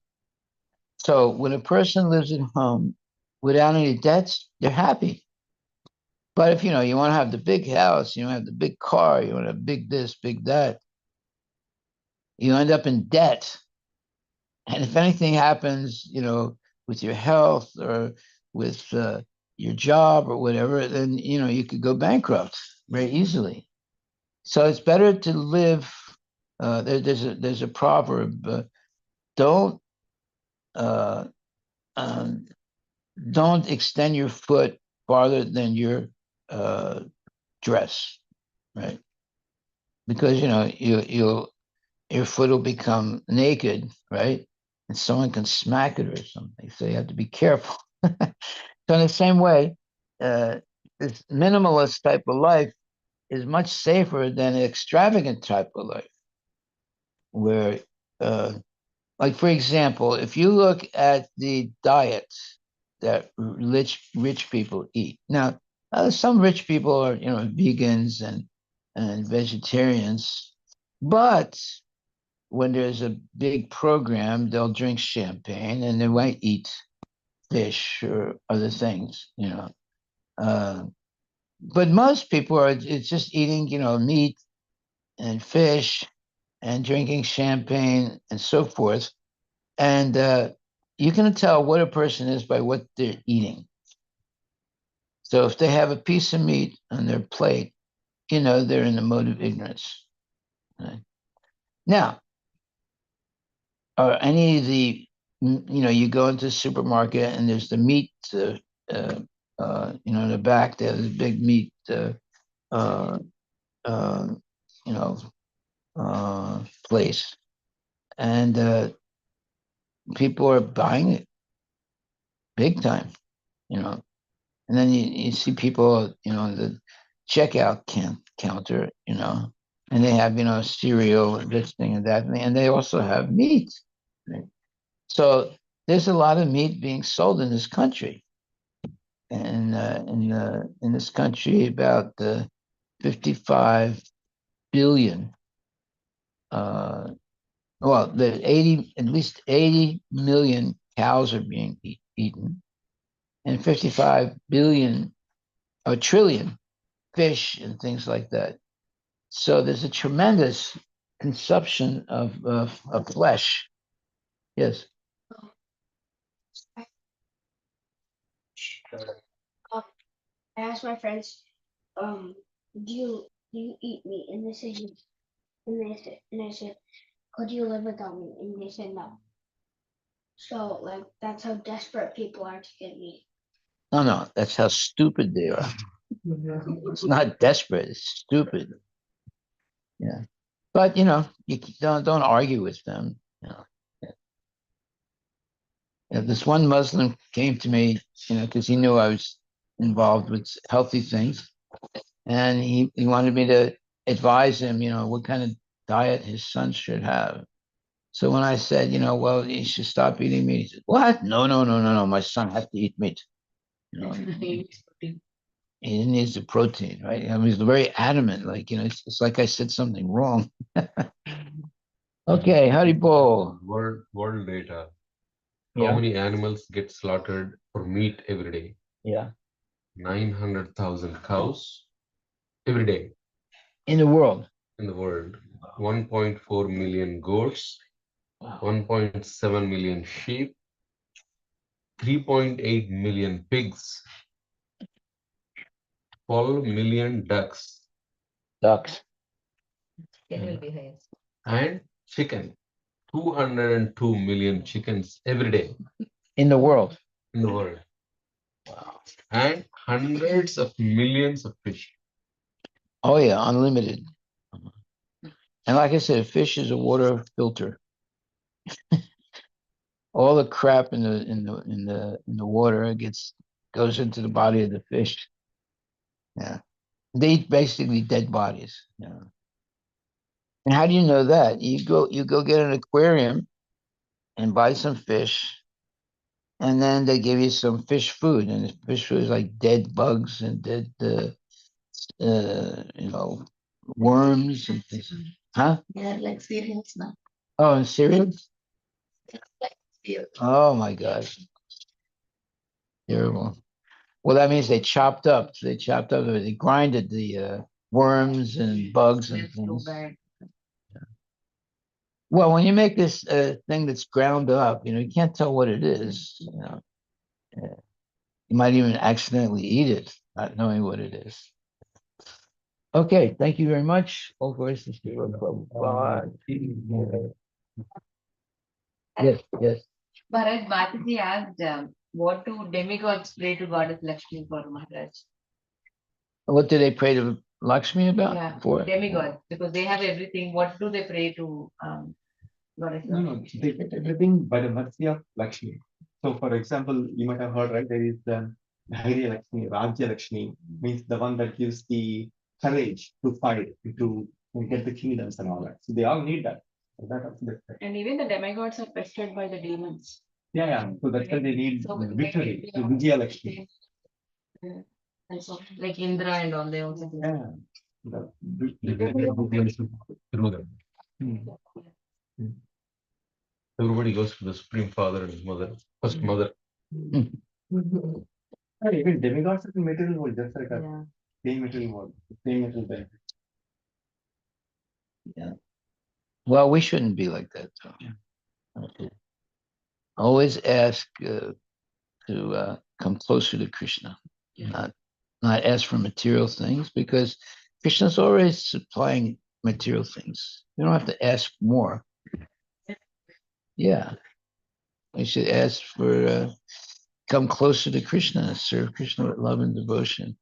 So when a person lives at home without any debts, they're happy. But if you want to have the big house, you want to have the big car, you want to have big this, big that, you end up in debt. And if anything happens, with your health or with your job or whatever, then you could go bankrupt very easily. So it's better to live. There's a proverb: don't uh, um, don't extend your foot farther than your dress, right? Because your foot will become naked, right? And someone can smack it or something. So you have to be careful. So in the same way, this minimalist type of life is much safer than an extravagant type of life, where, like for example, if you look at the diets that rich people eat. Now, some rich people are vegans and vegetarians, but when there's a big program, they'll drink champagne and they might eat fish or other things. Uh, but most people it's just eating, meat and fish and drinking champagne and so forth. And you can tell what a person is by what they're eating. So if they have a piece of meat on their plate, they're in the mode of ignorance. Right? Now, are any of the, you go into the supermarket and there's the meat, in the back there's a big meat, uh, uh, you know, place. And people are buying it big time, you know. And then you see people, the checkout counter, and they have, cereal, this thing and that thing, and they also have meat. Right? So there's a lot of meat being sold in this country. And in this country, about 55 billion, well, there's at least 80 million cows are being eaten, and 55 billion, a trillion fish and things like that. So there's a tremendous consumption of flesh. Yes. Um, I asked my friends, do you eat meat? And they said yes. And I said, could you live without meat? And they said no. So like that's how desperate people are to get meat. No, that's how stupid they are. It's not desperate, it's stupid. Yeah. But you don't argue with them. This one Muslim came to me, because he knew I was involved with healthy things, and he wanted me to advise him, what kind of diet his son should have. So when I said, well, he should stop eating meat, he said, "What? No, no, no, no, no. My son has to eat meat. He needs the protein, right?" I mean, he's very adamant. Like, it's like I said something wrong. Okay, Haribo. World data. How Yeah, many animals get slaughtered for meat every day? yeah. 900,000 cows every day In the world. in the world. 1.4 million goats, Wow. 1.7 million sheep, 3.8 million pigs, 12 million ducks, Ducks. Chicken will be highest. and chicken. 202 million chickens every day In the world. in the world, Wow. and hundreds of millions of fish. Oh yeah, unlimited. And like I said, fish is a water filter. All the crap in the water goes into the body of the fish. Yeah. They eat basically dead bodies. Yeah. And how do you know that? You go get an aquarium and buy some fish, and then they give you some fish food, and the fish food is like dead bugs and dead uh, you know worms and things. Huh? They're like cereals now. Oh, and cereals? Like cereal. Oh my gosh. Terrible. Well, that means they chopped up. They grinded the worms and bugs and That's too things. bad. Well, when you make this thing that's ground up, you can't tell what it is. You might even accidentally eat it, not knowing what it is. Okay, thank you very much. All voices. Bye. Yes, yes. Maharaj, Mataji asked, what do demigods pray to Goddess Lakshmi for, Maharaj? What do they pray to Lakshmi about? Yeah, For? demigods, because they have everything. What do they pray to Goddess No, Lakshmi? they get everything by the mercy of Lakshmi. So, for example, you might have heard, right? There is the Dhairya Lakshmi, Rajya Lakshmi, means the one that gives the courage to fight, to get the kingdoms and all that. So, they all need that. So that also they- And even the demigods are pestered by the demons. yeah, yeah. So that's why they need So, victory. So, Vijaya Lakshmi. And so, like Indra and all, they also do. Yeah. The- They get their movements through them. Everybody goes to the Supreme Father and his mother, first mother. Yeah, even demigods are in material world, just like a Yeah. same material world, same material benefit. Well, we shouldn't be like that, though. Okay. Always ask to come closer to Krishna, not ask for material things, because Krishna's always supplying material things. You don't have to ask more. Yeah, we should ask for come closer to Krishna, serve Krishna with love and devotion.